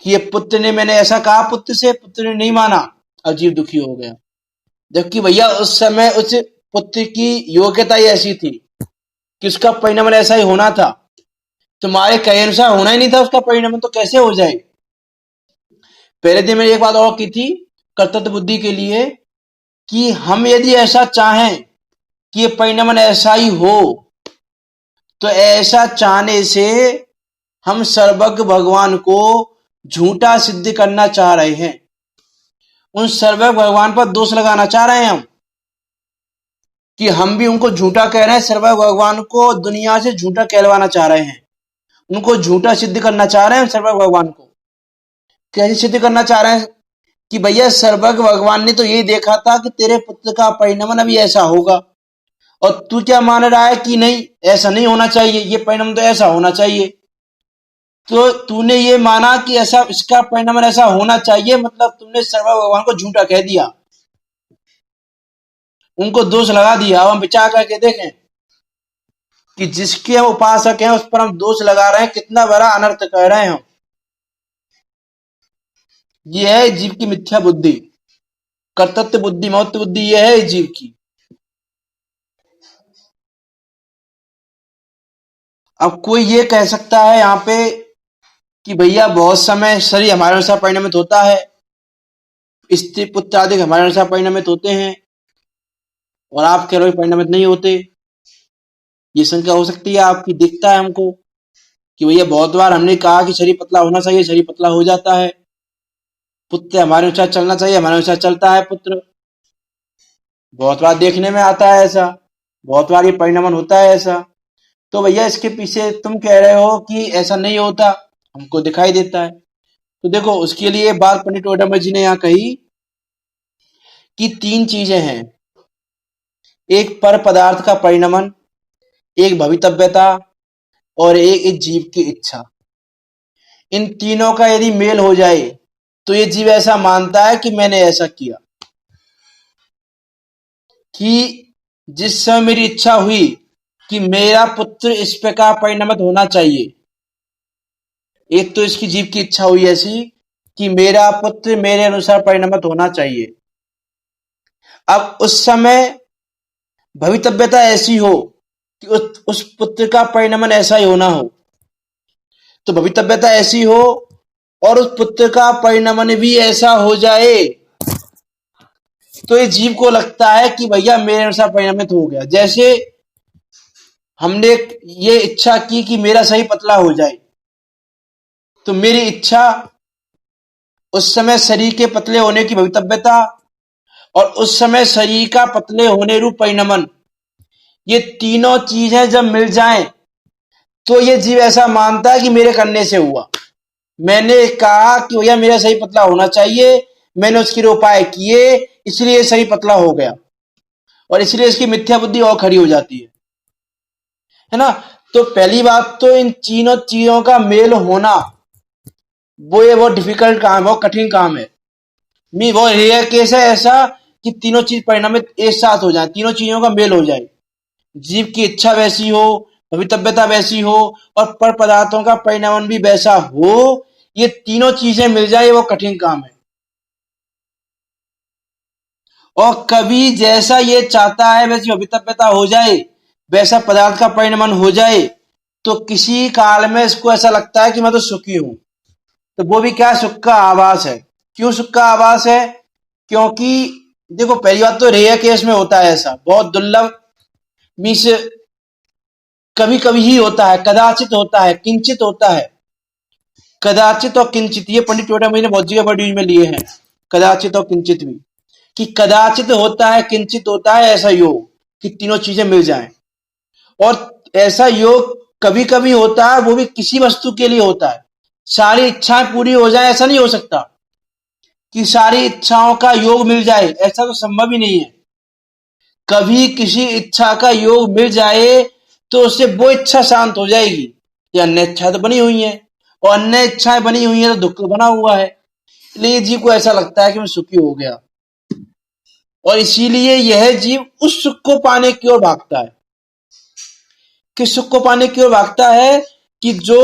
Speaker 1: कि ये पुत्र ने, मैंने ऐसा कहा पुत्र से, पुत्र ने नहीं माना, और जीव दुखी हो गया। जबकि भैया उस समय उस पुत्र की योग्यता ही ऐसी थी कि उसका परिणमन ऐसा ही होना था। तुम्हारे कहे अनुसार होना ही नहीं था उसका परिणमन, तो कैसे हो जाए। पहले दिन मैंने एक बात और की थी कर्तव्य बुद्धि के लिए, कि हम यदि ऐसा चाहें कि ये परिणमन ऐसा ही हो, तो ऐसा चाहने से हम सर्वज्ञ भगवान को झूठा सिद्ध करना चाह रहे हैं। उन सर्वज्ञ भगवान पर दोष लगाना चाह रहे हैं हम, कि हम भी उनको झूठा कह रहे हैं, सर्वज्ञ भगवान को दुनिया से झूठा कहलवाना चाह रहे हैं, उनको झूठा सिद्ध करना चाह रहे हैं सर्वज्ञ भगवान को। कैसे सिद्ध करना चाह रहे हैं, कि भैया सर्वज्ञ भगवान ने तो यही देखा था कि तेरे पुत्र का परिणमन अभी ऐसा होगा, और तू क्या मान रहा है कि नहीं, ऐसा नहीं होना चाहिए, ये परिणाम तो ऐसा होना चाहिए। तो तूने ये माना कि ऐसा, इसका परिणाम ऐसा होना चाहिए, मतलब तुमने सर्वज्ञ भगवान को झूठा कह दिया, उनको दोष लगा दिया। अब हम विचार करके देखें कि जिसके हम उपासक हैं उस पर हम दोष लगा रहे हैं, कितना बड़ा अनर्थ कर रहे हैं हम। यह है जीव की मिथ्या बुद्धि, कर्तव्य बुद्धि, महत्व बुद्धि, यह है जीव की। अब कोई ये कह सकता है यहाँ पे कि भैया बहुत समय शरीर हमारे अनुसार परिणमित होता है, स्त्री पुत्र आदि हमारे अनुसार परिणमित होते हैं, और आप कह रहे हो परिणमित नहीं होते। ये शंका हो सकती है आपकी, दिखता है हमको कि भैया बहुत बार हमने कहा कि शरीर पतला होना चाहिए, शरीर पतला हो जाता है। पुत्र हमारे अनुसार चलना चाहिए, हमारे अनुसार चलता है पुत्र। बहुत बार देखने में आता है ऐसा, बहुत बार ये परिणमन होता है ऐसा। तो भैया इसके पीछे तुम कह रहे हो कि ऐसा नहीं होता, हमको दिखाई देता है। तो देखो उसके लिए बात पंडित ओडामा जी ने यहाँ कही कि तीन चीजें हैं, एक पर पदार्थ का परिणमन, एक भवितव्यता और एक इस जीव की इच्छा। इन तीनों का यदि मेल हो जाए तो ये जीव ऐसा मानता है कि मैंने ऐसा किया, कि जिस समय मेरी इच्छा हुई कि मेरा पुत्र इस प्रकार परिणमित होना चाहिए, एक तो इसकी जीव की इच्छा हुई ऐसी कि मेरा पुत्र मेरे अनुसार परिणमित होना चाहिए। अब उस समय भवितव्यता ऐसी हो कि उस पुत्र का परिणमन ऐसा ही होना हो, तो भवितव्यता ऐसी हो और उस पुत्र का परिणमन भी ऐसा हो जाए, तो ये जीव को लगता है कि भैया मेरे अनुसार परिणमित हो गया। जैसे हमने ये इच्छा की कि मेरा सही पतला हो जाए, तो मेरी इच्छा, उस समय शरीर के पतले होने की भवितव्यता और उस समय शरीर का पतले होने रूप परिणमन, ये तीनों चीजें जब मिल जाएं तो ये जीव ऐसा मानता है कि मेरे करने से हुआ। मैंने कहा कि भैया मेरा सही पतला होना चाहिए, मैंने उसके लिए उपाय किए, इसलिए सही पतला हो गया, और इसलिए इसकी मिथ्या बुद्धि और खड़ी हो जाती है ना। तो पहली बात तो इन तीनों चीजों का मेल होना, वो ये बहुत डिफिकल्ट काम है, बहुत कठिन काम है। वो रेयर केस है ऐसा कि तीनों चीज परिणामित एक साथ हो जाए, तीनों चीजों का मेल हो जाए, जीव की इच्छा वैसी हो, भवितव्यता वैसी हो और पर पदार्थों का परिणामन भी वैसा हो, ये तीनों चीजें मिल जाए वो कठिन काम है। और कभी जैसा ये चाहता है वैसी भवितव्यता हो जाए, वैसा पदार्थ का परिणमन हो जाए, तो किसी काल में इसको ऐसा लगता है कि मैं तो सुखी हूं। तो वो भी क्या, सुख का आभास है। क्यों सुख का आभास है? क्योंकि देखो पहली बात तो रेयर केस में होता है ऐसा, बहुत दुर्लभ, मीन्स कभी कभी ही होता है, कदाचित होता है, किंचित होता है। कदाचित और किंचित ये पंडित टोटामणि ने बहुत जगह वर्ड यूज में लिए हैं, कदाचित और किंचित भी, कि कदाचित होता है, किंचित होता है ऐसा योग कि तीनों चीजें मिल जाएं। और ऐसा योग कभी कभी होता है, वो भी किसी वस्तु के लिए होता है। सारी इच्छाएं पूरी हो जाए ऐसा नहीं हो सकता कि सारी इच्छाओं का योग मिल जाए, ऐसा तो संभव ही नहीं है। कभी किसी इच्छा का योग मिल जाए तो उससे वो इच्छा शांत हो जाएगी, ये अन्य इच्छा तो बनी हुई है, और अन्य इच्छाएं बनी हुई है तो दुख तो बना हुआ है। इसलिए जीव को ऐसा लगता है कि मैं सुखी हो गया, और इसीलिए यह जीव उस सुख को पाने की ओर भागता है। किस सुख को पाने की ओर भागता है? कि जो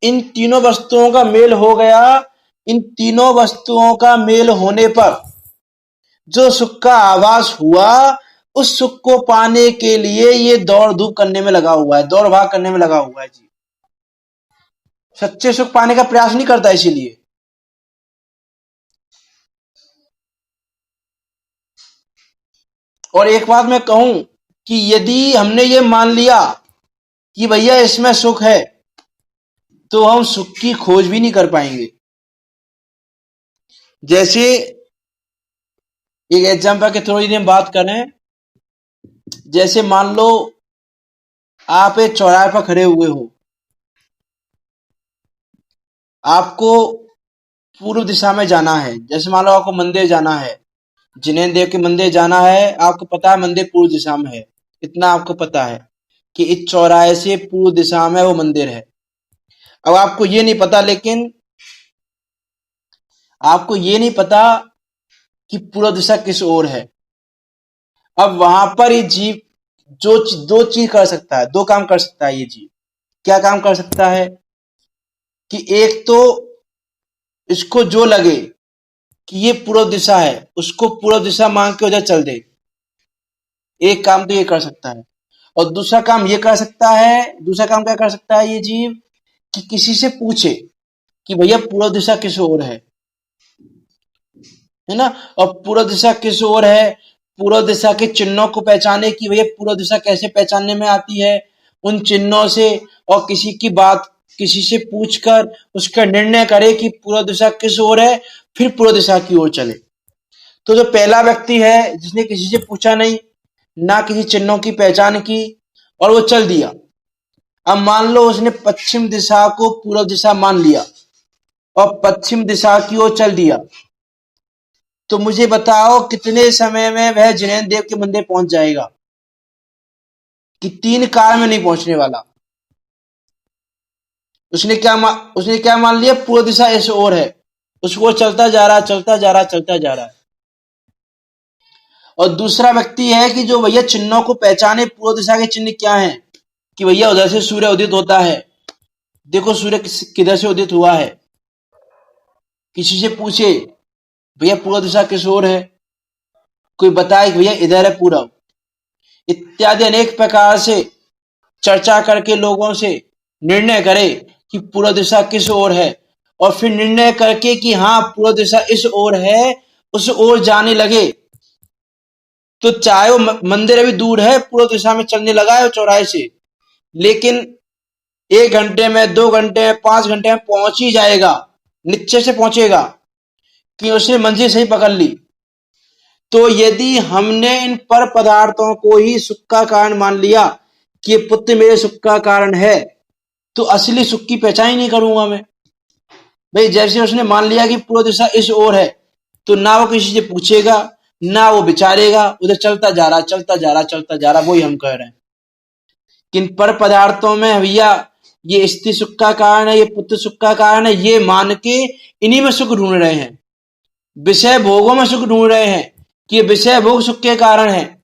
Speaker 1: इन तीनों वस्तुओं का मेल हो गया, इन तीनों वस्तुओं का मेल होने पर जो सुख का आभास हुआ, उस सुख को पाने के लिए ये दौड़ धूप करने में लगा हुआ है, दौड़ भाग करने में लगा हुआ है जी। सच्चे सुख पाने का प्रयास नहीं करता इसीलिए। और एक बात मैं कहूं कि यदि हमने ये मान लिया कि भैया इसमें सुख है, तो हम सुख की खोज भी नहीं कर पाएंगे। जैसे एक एग्जाम्पल के थ्रू यदि हम बात करें, जैसे मान लो आप एक चौराहे पर खड़े हुए हो, आपको पूर्व दिशा में जाना है। जैसे मान लो आपको मंदिर जाना है, जिनेन्द्र देव के मंदिर जाना है, आपको पता है मंदिर पूर्व दिशा में है, इतना आपको पता है कि इस चौराहे से पूर्व दिशा में वो मंदिर है। अब आपको ये नहीं पता, लेकिन आपको ये नहीं पता कि पूर्व दिशा किस ओर है। अब वहां पर ये जीव दो चीज कर सकता है, दो काम कर सकता है ये जीव। क्या काम कर सकता है? कि एक तो इसको जो लगे कि ये पूर्व दिशा है, उसको पूर्व दिशा मान के उधर चल दे। एक काम तो ये कर सकता है। और दूसरा काम ये कर सकता है, दूसरा काम क्या कर सकता है ये जीव? कि किसी से पूछे कि भैया पूर्व दिशा किस ओर है ना। और पूर्व दिशा किस ओर है, पूर्व दिशा के चिन्हों को पहचाने कि भैया पूर्व दिशा कैसे पहचानने में आती है, उन चिन्हों से। और किसी की बात, किसी से पूछकर उसका निर्णय करे कि पूर्व दिशा किस ओर है, फिर पूर्व दिशा की ओर चले। तो जो पहला व्यक्ति है जिसने किसी से पूछा नहीं, ना किसी चिन्हों की पहचान की, और वो चल दिया। अब मान लो उसने पश्चिम दिशा को पूर्व दिशा मान लिया और पश्चिम दिशा की ओर चल दिया, तो मुझे बताओ कितने समय में वह जिनेन्द्र देव के मंदिर पहुंच जाएगा? कि 3 काल में नहीं पहुंचने वाला। उसने क्या मान लिया? पूर्व दिशा इस ओर है, उसको चलता जा रहा, चलता जा रहा, चलता जा रहा है। और दूसरा व्यक्ति है कि जो भैया चिन्हों को पहचाने, पूर्व दिशा के चिन्ह क्या हैं, कि भैया उधर से सूर्य उदित होता है, देखो सूर्य किधर से उदित हुआ है। किसी से पूछे भैया पूर्व दिशा किस ओर है, कोई बताए कि भैया इधर है पूरब, इत्यादि अनेक प्रकार से चर्चा करके लोगों से निर्णय करे कि पूर्व दिशा किस ओर है, और फिर निर्णय करके कि हाँ पूर्व दिशा इस ओर है, उस ओर जाने लगे। तो चाहे वो मंदिर अभी दूर है, पूर्व दिशा में चलने लगा है चौराहे से, लेकिन 1 घंटे में, 2 घंटे में, 5 घंटे में पहुंच ही जाएगा, निश्चय से पहुंचेगा, कि उसने मंजिल सही पकड़ ली। तो यदि हमने इन पर पदार्थों को ही सुख का कारण मान लिया कि ये पुत्र मेरे सुख का कारण है, तो असली सुख की पहचान ही नहीं करूंगा मैं। भाई जैसे उसने मान लिया कि पूर्व दिशा इस ओर है, तो ना वो किसी से पूछेगा, ना वो विचारेगा, उधर चलता जा रहा, चलता जा रहा, चलता जा रहा। वही हम कह रहे हैं कि इन पर पदार्थों में भैया ये स्त्री सुख का कारण है, ये पुत्र सुख का कारण है, ये मान के इन्हीं में सुख ढूंढ रहे हैं, विषय भोगों में सुख ढूंढ रहे हैं कि विषय भोग सुख के कारण है।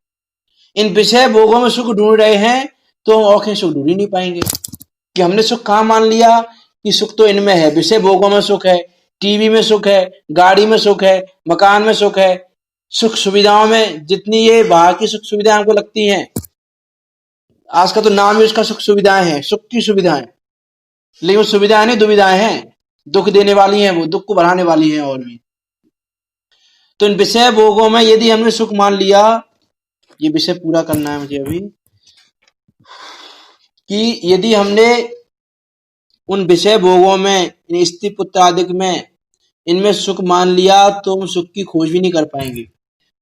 Speaker 1: इन विषय भोगों में सुख ढूंढ रहे हैं तो हम और कहीं सुख ढूंढ ही नहीं पाएंगे, कि हमने सुख कहाँ मान लिया कि सुख तो इनमें है, विषय भोगों में सुख है, टीवी में सुख है, गाड़ी में सुख है, मकान में सुख है, सुख सुविधाओं में जितनी ये बाहर की सुख सुविधाएं हमको लगती हैं, आज का तो नाम ही उसका सुख सुविधाएं है, सुख की सुविधाएं, लेकिन वो सुविधाएं नहीं दुविधाएं हैं, दुख देने वाली हैं, वो दुख को बढ़ाने वाली हैं। और भी तो इन विषय भोगों में यदि हमने सुख मान लिया, ये विषय पूरा करना है मुझे अभी, कि यदि हमने उन विषय भोगों में, इन स्त्री पुत्र आदि में, इनमें सुख मान लिया, तो हम सुख की खोज भी नहीं कर पाएंगे।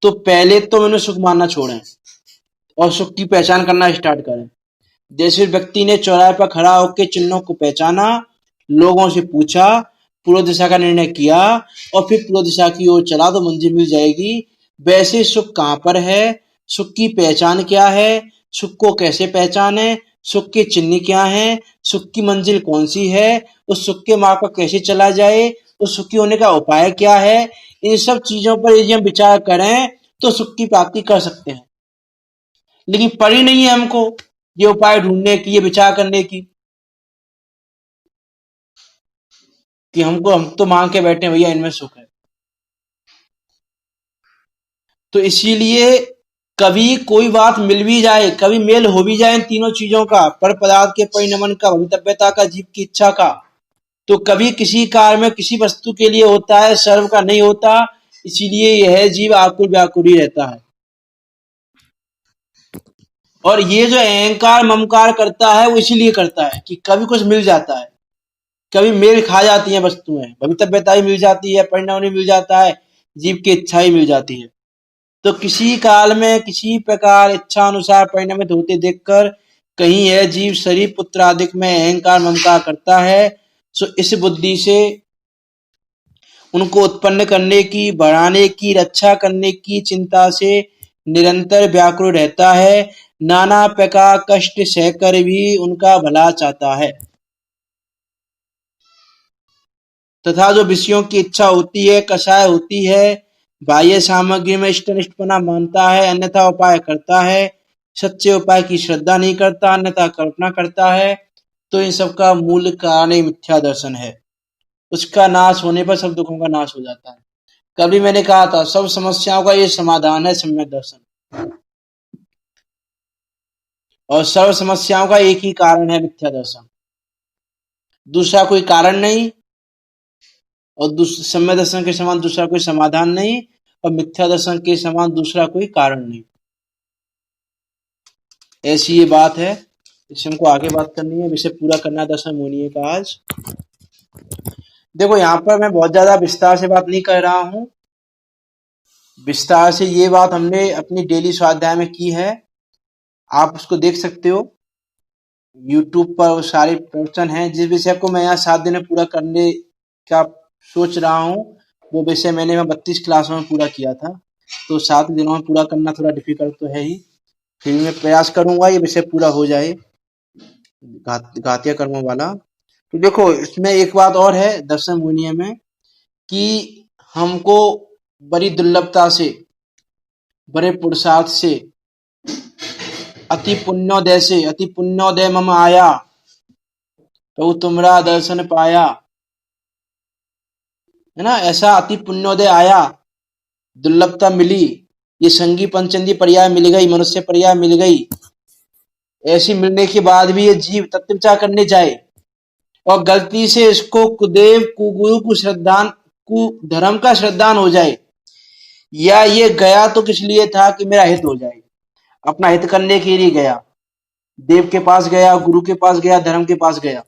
Speaker 1: तो पहले तो मैंने सुख मानना छोड़ें और सुख की पहचान करना स्टार्ट करें। जैसे व्यक्ति ने चौराहे पर खड़ा होकर चिन्हों को पहचाना, लोगों से पूछा, पूर्व दिशा का निर्णय किया और फिर पूर्व दिशा की ओर चला, तो मंजिल मिल जाएगी। वैसे सुख कहाँ पर है, सुख की पहचान क्या है, सुख को कैसे पहचाने, सुख के चिन्ह क्या हैं, सुख की मंजिल कौन सी है, उस सुख के मार्ग पर कैसे चला जाए, उस सुखी होने का उपाय क्या है, इन सब चीजों पर यदि हम विचार करें तो सुख की प्राप्ति कर सकते हैं। लेकिन पड़ी नहीं है हमको ये उपाय ढूंढने की, ये विचार करने की, कि हम तो मांग के बैठे हैं भैया इनमें सुख है। तो इसीलिए कभी कोई बात मिल भी जाए, कभी मेल हो भी जाए इन तीनों चीजों का, पर पदार्थ के परिणमन का, भवितव्यता का, जीव की इच्छा का, तो कभी किसी कार्य में किसी वस्तु के लिए होता है, सर्व का नहीं होता। इसीलिए यह जीव आकुल व्याकुल ही रहता है। और ये जो अहंकार ममकार करता है वो इसीलिए करता है कि कभी कुछ मिल जाता है, कभी मेल खा जाती है वस्तुएं, भवितव्यता ही मिल जाती है, परिणाम ही मिल जाता है, जीव की इच्छा ही मिल जाती है। तो किसी काल में किसी प्रकार इच्छा अनुसार परिणमित होते देखकर कहीं यह जीव शरीर पुत्र आदि में अहंकार ममकार करता है। सो इस बुद्धि से उनको उत्पन्न करने की, बढ़ाने की, रक्षा करने की चिंता से निरंतर व्याकुल रहता है, नाना प्रकार कष्ट सहकर भी उनका भला चाहता है। तथा जो विषयों की इच्छा होती है, कषाय होती है, बाह्य सामग्री में इष्टनिष्ठपना मानता है, अन्यथा उपाय करता है, सच्चे उपाय की श्रद्धा नहीं करता, अन्यथा कल्पना करता है, तो इन सब का मूल कारण मिथ्या दर्शन है। उसका नाश होने पर सब दुखों का नाश हो जाता है। कभी मैंने कहा था सब समस्याओं का ये समाधान है सम्यक दर्शन, और सर्व समस्याओं का एक ही कारण है मिथ्या दर्शन, दूसरा कोई कारण नहीं, और सम्यक दर्शन के समान दूसरा कोई समाधान नहीं, और मिथ्या दर्शन के समान दूसरा कोई कारण नहीं। ऐसी ये बात है, इससे हमको आगे बात करनी है, विषय पूरा करना है 10वें मोनिए का आज। देखो यहाँ पर मैं बहुत ज्यादा विस्तार से बात नहीं कर रहा हूँ। विस्तार से ये बात हमने अपनी डेली स्वाध्याय में की है, आप उसको देख सकते हो। यूट्यूब पर वो सारे प्रवचन हैं। जिस विषय को मैं यहाँ 7 दिन में पूरा करने का सोच रहा हूँ, वो विषय मैंने 32 क्लासों में पूरा किया था। तो 7 दिनों में पूरा करना थोड़ा डिफिकल्ट तो है ही, फिर भी मैं प्रयास करूंगा ये विषय पूरा हो जाए, घातीय कर्मों वाला। तो देखो इसमें एक बात और है दर्शन मुनिय में, कि हमको बड़ी दुर्लभता से, बड़े पुरुषार्थ से, अति पुण्योदय मम आया, प्रभु तुमरा दर्शन पाया, है ना। ऐसा अति पुण्योदय आया, दुर्लभता मिली, ये संगी पंचंदी पर्याय मिल गई, मनुष्य पर्याय मिल गई। ऐसी मिलने के बाद भी ये जीव तत्व विचार करने जाए और गलती से इसको कुदेव कुगुरु कुधर्म का श्रद्धान हो जाए, या ये गया तो किस लिए था कि मेरा हित हो जाए, अपना हित करने के लिए गया, देव के पास गया, गुरु के पास गया, धर्म के पास गया,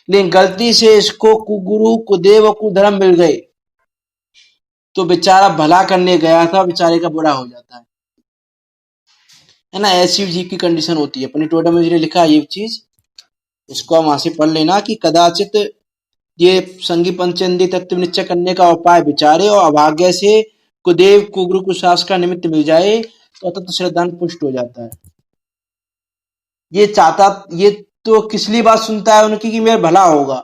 Speaker 1: लेकिन गलती से इसको कुगुरु कुदेव और कुधर्म मिल गए, तो बेचारा भला करने गया था, बेचारे का बुरा हो जाता है ना। ऐसी जीव की कंडीशन होती है। अपनी टोटा में जिन्हें लिखा है ये चीज, इसको हम वहां से पढ़ लेना कि कदाचित ये संगी पंचंदी तत्व निश्चय करने का उपाय विचारे और अभाग्य से कुदेव कुगुरु कुशास का निमित्त मिल जाए तो तत्व श्रद्धान पुष्ट हो जाता है। ये चाहता, ये तो किस लिए बात सुनता है उनकी कि मेरा भला होगा,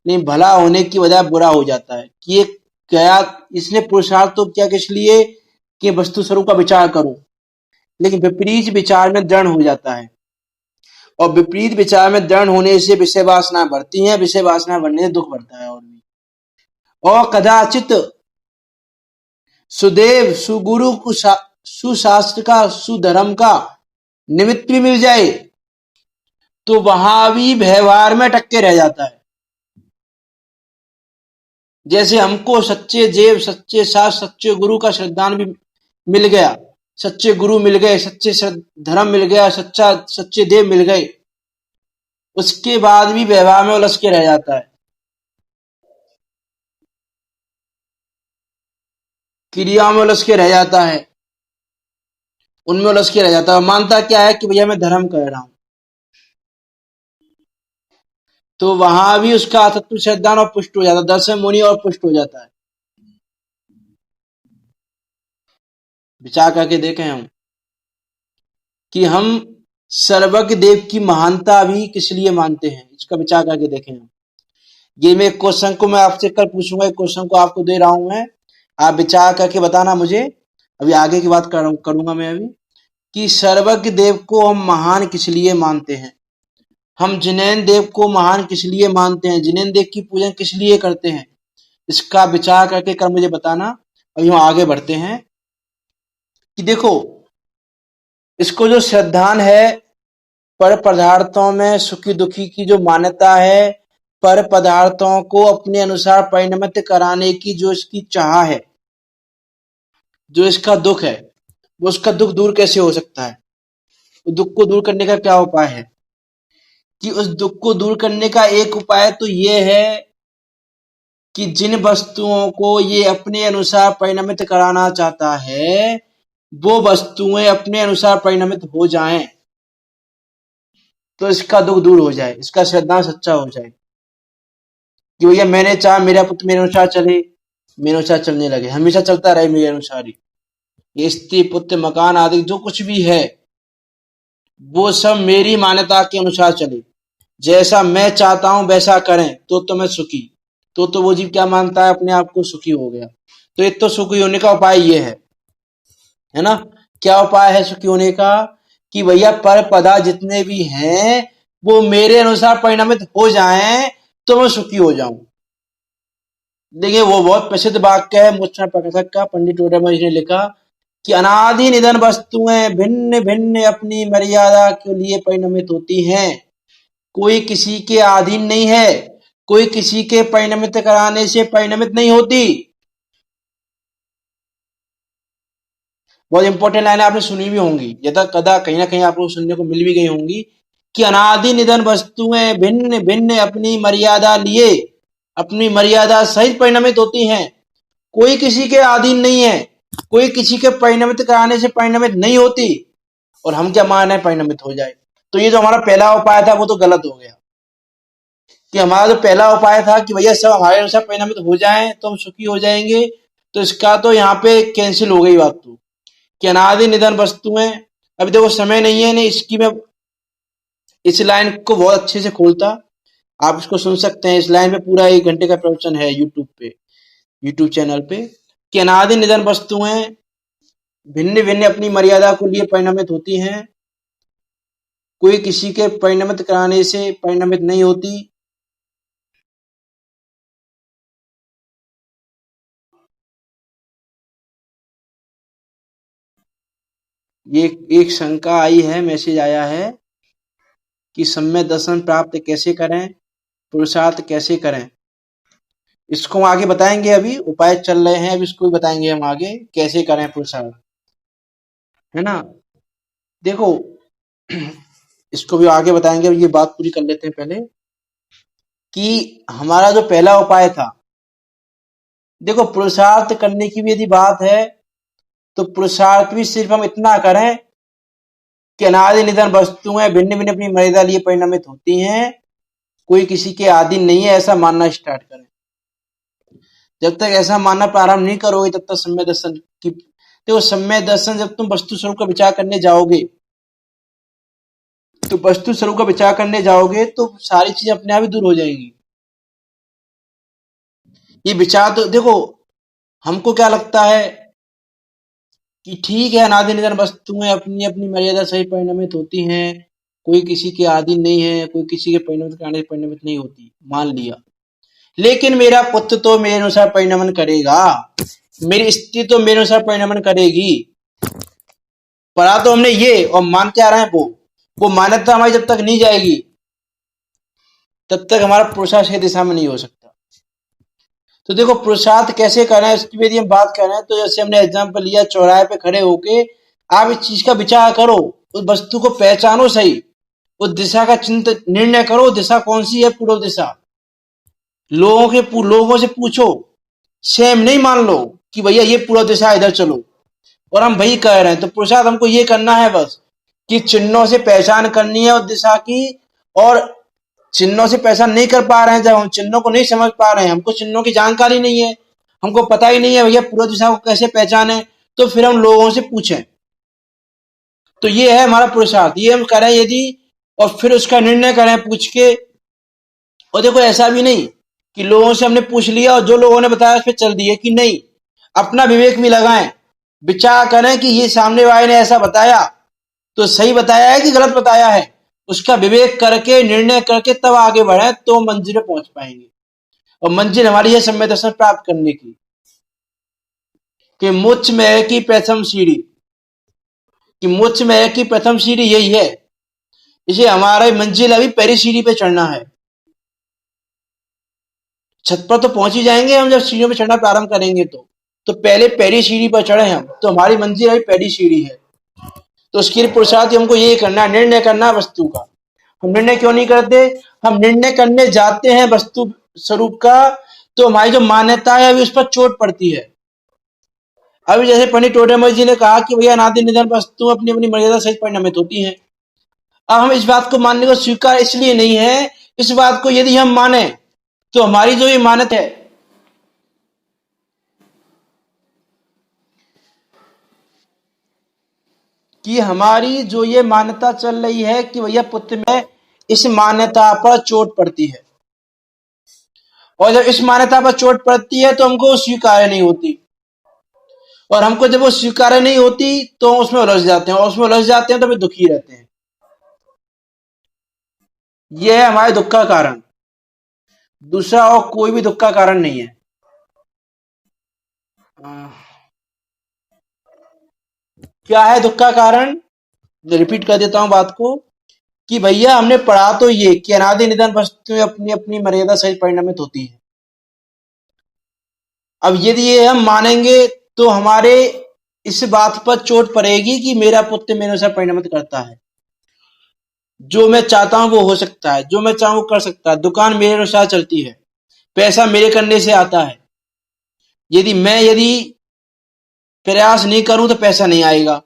Speaker 1: नहीं, भला होने की वजह बुरा हो जाता है। कि ये क्या, इसने पुरुषार्थ तो क्या किस लिए कि वस्तु स्वरूप का विचार करूं, लेकिन विपरीत विचार में दृढ़ हो जाता है, और विपरीत विचार में दृढ़ होने से विषय वासना बढ़ती है, विषय वासना बढ़ने से दुख बढ़ता है। और कदाचित सुदेव सुगुरु सुशास्त्र का सुधर्म का निमित्त भी मिल जाए तो वहां भी व्यवहार में टक्के रह जाता है। जैसे हमको सच्चे देव, सच्चे शास्त्र, सच्चे गुरु का श्रद्धान भी मिल गया, सच्चे गुरु मिल गए, सच्चे धर्म मिल गया, सच्चे देव मिल गए, उसके बाद भी व्यवहार में उलझ के रह जाता है, क्रिया में उलझ के रह जाता है, उनमें उलझ के रह जाता है। मानता क्या है कि भैया मैं धर्म कर रहा हूं, तो वहां भी उसका तत्व श्रद्धान और पुष्ट हो जाता है, दर्शन मुनि और पुष्ट हो जाता है। विचार करके देखें हम कि हम सर्वज्ञ देव की महानता भी किस लिए मानते हैं, इसका विचार करके देखें हम। ये मैं क्वेश्चन को मैं आपसे कल पूछूंगा, क्वेश्चन को आपको दे रहा हूं मैं, आप विचार करके बताना मुझे। अभी आगे की बात करूंगा मैं अभी, कि सर्वज्ञ देव को हम महान किस लिए मानते हैं, हम जिनेन्द्र देव को महान किस लिए मानते हैं, जिनेन्द्र देव की पूजन किस लिए करते हैं, इसका विचार करके कल मुझे बताना। अभी हम आगे बढ़ते हैं कि देखो इसको जो श्रद्धान है, पर पदार्थों में सुखी दुखी की जो मान्यता है, पर पदार्थों को अपने अनुसार परिणमित कराने की जो इसकी चाह है, जो इसका दुख है, वो उसका दुख दूर कैसे हो सकता है, दुख को दूर करने का क्या उपाय है। कि उस दुख को दूर करने का एक उपाय तो ये है कि जिन वस्तुओं को ये अपने अनुसार परिणमित कराना चाहता है, वो वस्तुएं अपने अनुसार परिणमित हो जाएं, तो इसका दुख दूर हो जाए, इसका श्रद्धा सच्चा हो जाए कि भैया मैंने चाहा मेरा पुत्र मेरे अनुसार चले, मेरे अनुसार चलने लगे, हमेशा चलता रहे मेरे अनुसार ही। ये स्त्री पुत्र मकान आदि जो कुछ भी है, वो सब मेरी मान्यता के अनुसार चले, जैसा मैं चाहता हूं वैसा करें तो मैं सुखी। तो वो जीव क्या मानता है, अपने आप को सुखी हो गया। तो एक तो सुखी होने का उपाय ये है ना। क्या उपाय है सुखी होने का, कि भैया पर पदा जितने भी हैं वो मेरे अनुसार परिणमित हो जाएं तो मैं सुखी हो जाऊं। देखिए वो बहुत प्रसिद्ध वाक्य है मुच्चरण प्रकाशक का, पंडित टोडरमल ने लिखा कि अनादि निधन वस्तुएं भिन्न भिन्न अपनी मर्यादा के लिए परिणमित होती हैं, कोई किसी के अधीन नहीं है, कोई किसी के परिणमित कराने से परिणमित नहीं होती। बहुत इंपॉर्टेंट लाइन आपने सुनी भी होंगी, यदा कदा कहीं ना कहीं आपको सुनने को मिल भी गई होंगी, कि अनादि निधन वस्तुएं भिन्न भिन्न अपनी मर्यादा लिए अपनी मर्यादा सहित परिणमित होती हैं। कोई किसी के अधीन नहीं है, कोई किसी के परिणमित कराने से परिणमित नहीं होती। और हम क्या मान रहे हैं परिणमित हो जाए। तो ये जो हमारा पहला उपाय था वो तो गलत हो गया, कि हमारा जो पहला उपाय था कि भैया सब हमारे अनुसार परिणमित हो जाएं तो हम सुखी हो जाएंगे, तो इसका तो यहाँ पे कैंसिल हो गई बात। तो कि अनादि निधन वस्तुएं, अभी देखो समय नहीं है, नहीं इसकी मैं इस लाइन को बहुत अच्छे से खोलता, आप इसको सुन सकते हैं। इस लाइन में पूरा 1 घंटे का प्रवचन है यूट्यूब पे, यूट्यूब चैनल पे, कि अनादि निधन वस्तुएं भिन्न भिन्न अपनी मर्यादा को लिए परिणमित होती हैं, कोई किसी के परिणमित कराने से परिणमित नहीं होती। ये एक शंका आई है, मैसेज आया है कि सम्यक दर्शन प्राप्त कैसे करें, पुरुषार्थ कैसे करें। इसको हम आगे बताएंगे, अभी उपाय चल रहे हैं, अभी इसको भी बताएंगे हम आगे कैसे करें पुरुषार्थ, है ना। देखो इसको भी आगे बताएंगे, ये बात पूरी कर लेते हैं पहले कि हमारा जो पहला उपाय था, देखो पुरुषार्थ करने की भी यदि बात है तो पुरुषार्थ भी सिर्फ हम इतना करें कि अनादि निधन वस्तुएं भिन्न भिन्न अपनी मर्यादा लिए परिणमित होती हैं, कोई किसी के अधीन नहीं है, ऐसा मानना स्टार्ट करें। जब तक ऐसा मानना प्रारंभ नहीं करोगे तब तक सम्यक दर्शन की, देखो सम्यक दर्शन जब तुम वस्तु स्वरूप का विचार करने जाओगे, तो वस्तु स्वरूप का विचार करने जाओगे तो सारी चीजें अपने आप ही दूर हो जाएंगी। ये विचार तो देखो, हमको क्या लगता है कि ठीक है अनादि निधन वस्तुएं अपनी अपनी मर्यादा सही परिणमित होती हैं, कोई किसी के अधीन नहीं है, कोई किसी के परिणमित कराने से परिणमित नहीं होती, मान लिया। लेकिन मेरा पुत्र तो मेरे अनुसार परिणमन करेगा, मेरी स्त्री तो मेरे अनुसार परिणमन करेगी। पढ़ा तो हमने ये, और मान क्या रहे हैं वो मान्यता हमारी जब तक नहीं जाएगी तब तक हमारा पुरुषार्थ सही दिशा में नहीं हो सकता। तो देखो पुरुषार्थ कैसे करना है इसकी यदि हम बात करें तो जैसे हमने एग्जाम्पल लिया, चौराहे पे खड़े होके आप इस चीज का विचार करो, उस वस्तु को पहचानो सही, उस दिशा का चिंतन निर्णय करो, दिशा कौन सी है, पूर्व दिशा। लोगों से पूछो, सेम नहीं मान लो कि भैया ये पूर्व दिशा इधर चलो और हम वही कह रहे हैं। तो पुरुषार्थ हमको ये करना है बस कि चिन्हों से पहचान करनी है उस दिशा की, और चिन्हों से पहचान नहीं कर पा रहे हैं, जब हम चिन्हों को नहीं समझ पा रहे हैं, हमको चिन्हों की जानकारी नहीं है, हमको पता ही नहीं है भैया पूर्व दिशा को कैसे पहचाने, तो फिर हम लोगों से पूछें। तो ये है हमारा पुरुषार्थ, ये हम करें यदि, और फिर उसका निर्णय करें पूछ के। और देखो ऐसा भी नहीं कि लोगों से हमने पूछ लिया और जो लोगों ने बताया फिर चल दिए, कि नहीं, अपना विवेक भी लगाएं, विचार करें कि ये सामने वाले ने ऐसा बताया तो सही बताया है कि गलत बताया है, उसका विवेक करके निर्णय करके तब आगे बढ़े तो मंजिल पे पहुंच पाएंगे। और मंजिल हमारी है सम्यक दर्शन प्राप्त करने की, कि मोक्ष में की प्रथम सीढ़ी, कि मोक्ष में की प्रथम सीढ़ी यही है। इसे हमारा मंजिल अभी पहली सीढ़ी पे चढ़ना है, छत पर तो पहुंच ही जाएंगे हम जब सीढ़ियों पे चढ़ना प्रारंभ करेंगे। तो पहले पहली सीढ़ी पर चढ़े हम, तो हमारी मंजिल अभी पहली सीढ़ी है। तो उसके लिए पुरुषार्थ हमको ये करना है, निर्णय करना है वस्तु का। हम निर्णय क्यों नहीं करते, हम निर्णय करने जाते हैं वस्तु स्वरूप का तो हमारी जो मान्यता है अभी उस पर चोट पड़ती है। अभी जैसे पंडित टोडेमल जी ने कहा कि भैया अनादि निधन वस्तु अपनी अपनी मर्यादा सहित परिणमित होती हैं। अब हम इस बात को मानने को स्वीकार इसलिए नहीं है, इस बात को यदि हम माने तो हमारी जो ये मान्यता है कि हमारी जो ये मान्यता चल रही है कि भैया पुत्र में, इस मान्यता पर चोट पड़ती है। और जब इस मान्यता पर चोट पड़ती है तो हमको स्वीकार नहीं होती, और हमको जब वो स्वीकार नहीं होती तो हम उसमें उलझ जाते हैं, और उसमें उलझ जाते हैं तो फिर दुखी रहते हैं। यह है हमारे दुख का कारण, दूसरा और कोई भी दुख का कारण नहीं है। क्या है दुख का कारण, रिपीट कर देता हूं बात को, कि भैया हमने पढ़ा तो ये कि अनादि निधन वस्तुएं अपनी अपनी मर्यादा सहित परिणमित होती है। अब यदि ये हम मानेंगे तो हमारे इस बात पर चोट पड़ेगी कि मेरा पुत्र मेरे अनुसार परिणमित करता है, जो मैं चाहता हूं वो हो सकता है, जो मैं चाहूं कर सकता है, दुकान मेरे अनुसार चलती है, पैसा मेरे करने से आता है। यदि प्रयास नहीं करूं तो पैसा नहीं आएगा,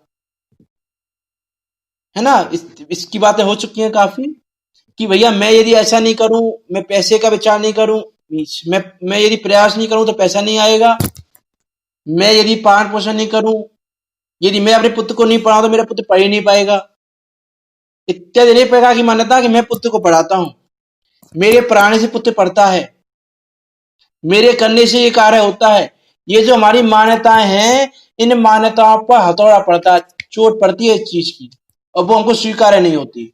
Speaker 1: है ना। इसकी बातें हो चुकी हैं काफी, कि भैया मैं यदि ऐसा नहीं करूं, मैं पैसे का विचार नहीं करूं, मैं यदि प्रयास नहीं करूं तो पैसा नहीं आएगा, मैं यदि पालन पोषण नहीं करूं, यदि मैं अपने पुत्र को नहीं पढ़ाऊं तो मेरा पुत्र पढ़ ही नहीं पाएगा। इत्यादि अनेक प्रकार की मान्यता कि मैं पुत्र को पढ़ाता हूं, मेरे पढ़ाने से पुत्र पढ़ता है, मेरे करने से ये कार्य होता है। ये जो हमारी मान्यताएं हैं, इन मान्यताओं पर हथौड़ा पड़ता है, चोट पड़ती है इस चीज की, और वो हमको स्वीकार्य नहीं होती।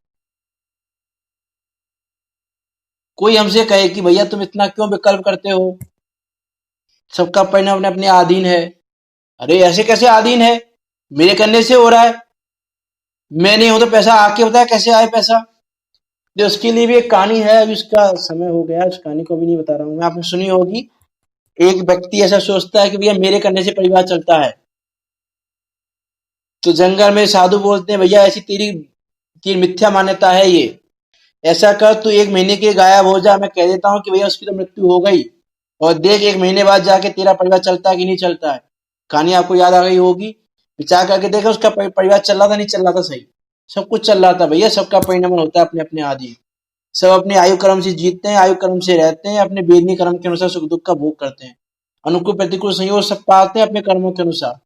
Speaker 1: कोई हमसे कहे कि भैया तुम इतना क्यों विकल्प करते हो, सबका परिणाम अपने अपने अधीन है। अरे ऐसे कैसे अधीन है, मेरे करने से हो रहा है, मैं नहीं हूं तो पैसा आके बताया कैसे आए पैसा। तो उसके लिए भी एक कहानी है, अभी उसका समय हो गया, उस कहानी को भी नहीं बता रहा हूं मैं, आपने सुनी होगी। एक व्यक्ति ऐसा सोचता है कि भैया मेरे करने से परिवार चलता है, तो जंगल में साधु बोलते हैं भैया ऐसी तेरी तेरी मिथ्या मान्यता है ये, ऐसा कर तू 1 महीने के गायब हो जा, मैं कह देता हूँ कि भैया उसकी तो मृत्यु हो गई, और देख 1 महीने बाद जाके तेरा परिवार चलता है कि नहीं चलता है। कहानी आपको याद आ गई होगी, विचार करके देखा उसका परिवार चल रहा था नहीं चल रहा था, सही सब कुछ चल रहा था। भैया सबका परिणाम होता है अपने अपने आदि, सब अपने आयु कर्म से जीतते हैं, आयु कर्म से रहते हैं, अपने बेदनी कर्म के अनुसार सुख दुख का भोग करते हैं, अनुकूल प्रतिकूल संयोग सब पाते हैं अपने कर्मों के अनुसार।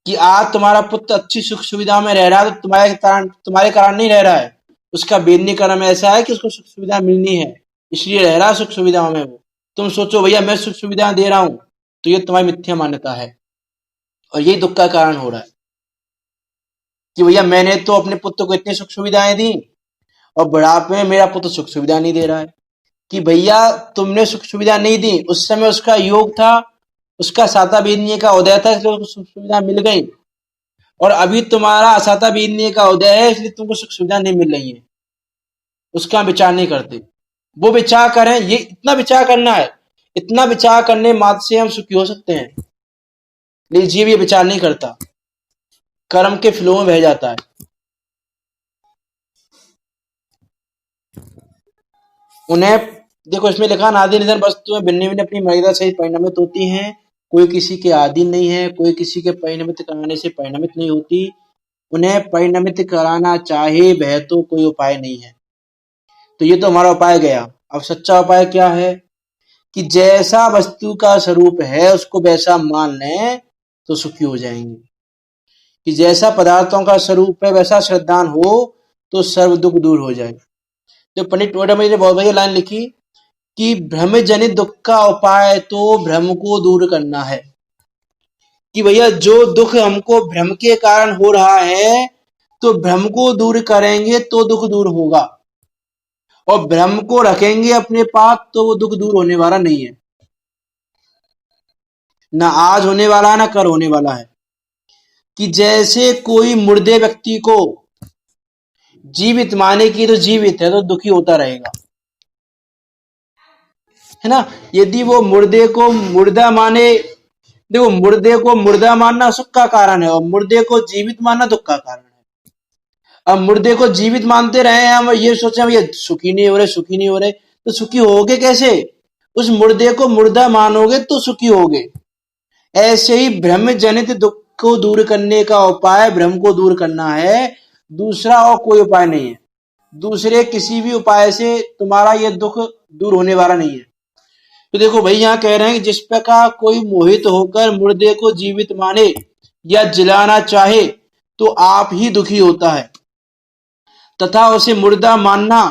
Speaker 1: कि आज तुम्हारा पुत्र अच्छी सुख सुविधा में रह रहा है तो तुम्हारे कारण नहीं रह रहा है, उसका बेदनी कर्म ऐसा है कि उसको सुख सुविधा मिलनी है, इसलिए रह रहा है सुख सुविधाओं में वो। तुम सोचो भैया मैं सुख सुविधा दे रहा हूं, तो ये तुम्हारी मिथ्या मान्यता है, और यही दुख का कारण हो रहा है। कि भैया मैंने तो अपने पुत्र को इतनी सुख सुविधाएं दी, और बुढ़ापे में मेरा पुत्र सुख सुविधा नहीं दे रहा है। कि भैया तुमने सुख सुविधा नहीं दी, उस समय उसका योग था, उसका साता बीतने का उदय था, इसलिए उसको सुख सुविधा मिल गई, और अभी तुम्हारा असाता बीतने का उदय है इसलिए तुमको सुख सुविधा नहीं मिल रही है, उसका विचार नहीं करते। वो विचार करें, ये इतना विचार करना है, इतना विचार करने मात्र से हम सुखी हो सकते हैं, लेकिन जीव ये विचार नहीं करता, कर्म के फ्लो में बह जाता है। उन्हें देखो इसमें लिखा, नादि निधन वस्तुएं भिन्न भिन्न अपनी मर्यादा सहित परिणामित होती हैं, कोई किसी के अधीन नहीं है, कोई किसी के परिणामित कराने से परिणामित नहीं होती, उन्हें परिणामित कराना चाहे वह तो कोई उपाय नहीं है। तो ये तो हमारा उपाय गया। अब सच्चा उपाय क्या है, कि जैसा वस्तु का स्वरूप है उसको वैसा मान लें तो सुखी हो जाएंगे। कि जैसा पदार्थों का स्वरूप है वैसा श्रद्धान हो तो सर्व दुख दूर हो जाए। जो पंडित टोडामणि ने बहुत बढ़िया लाइन लिखी, कि भ्रम जनित दुख का उपाय तो भ्रम को दूर करना है। कि भैया जो दुख हमको भ्रम के कारण हो रहा है, तो भ्रम को दूर करेंगे तो दुख दूर होगा, और भ्रम को रखेंगे अपने पास तो वो दुख दूर होने वाला नहीं है, ना आज होने वाला है ना कल होने वाला है। कि जैसे कोई मुर्दे व्यक्ति को जीवित माने की तो जीवित है तो दुखी होता रहेगा, है ना। यदि वो मुर्दे को मुर्दा माने, देखो मुर्दे को मुर्दा मानना सुख का कारण है, और मुर्दे को जीवित मानना दुख का कारण है। अब मुर्दे को जीवित मानते रहे हम, ये सोचे हम ये सुखी नहीं हो रहे सुखी नहीं हो रहे, तो सुखी होगे कैसे, उस मुर्दे को मुर्दा मानोगे तो सुखी होगे। ऐसे ही भ्रम जनित दुख को दूर करने का उपाय भ्रम को दूर करना है, दूसरा और कोई उपाय नहीं है। दूसरे किसी भी उपाय से तुम्हारा ये दुख दूर होने वाला नहीं है। तो देखो भाई यहाँ कह रहे हैं कि जिस प्रकार कोई मोहित होकर मुर्दे को जीवित माने या जिलाना चाहे तो आप ही दुखी होता है, तथा उसे मुर्दा मानना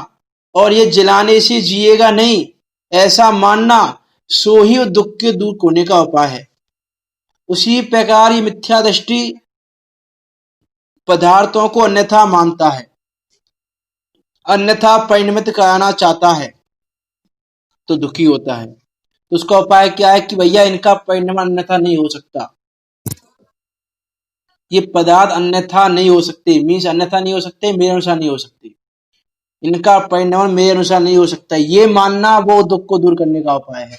Speaker 1: और ये जिलाने से जिएगा नहीं ऐसा मानना, सो ही दुख के दूर होने का उपाय है। उसी प्रकार ये मिथ्या दृष्टि पदार्थों को अन्यथा मानता है, अन्यथा परिणमित कराना चाहता है तो दुखी होता है। तो उसका उपाय क्या है, कि भैया इनका परिणाम अन्यथा नहीं हो सकता, ये पदार्थ अन्यथा नहीं हो सकते, मीन्स अन्यथा नहीं हो सकते, मेरे अनुसार नहीं हो सकते, इनका परिणाम मेरे अनुसार नहीं हो सकता, ये मानना वो दुख को दूर करने का उपाय है।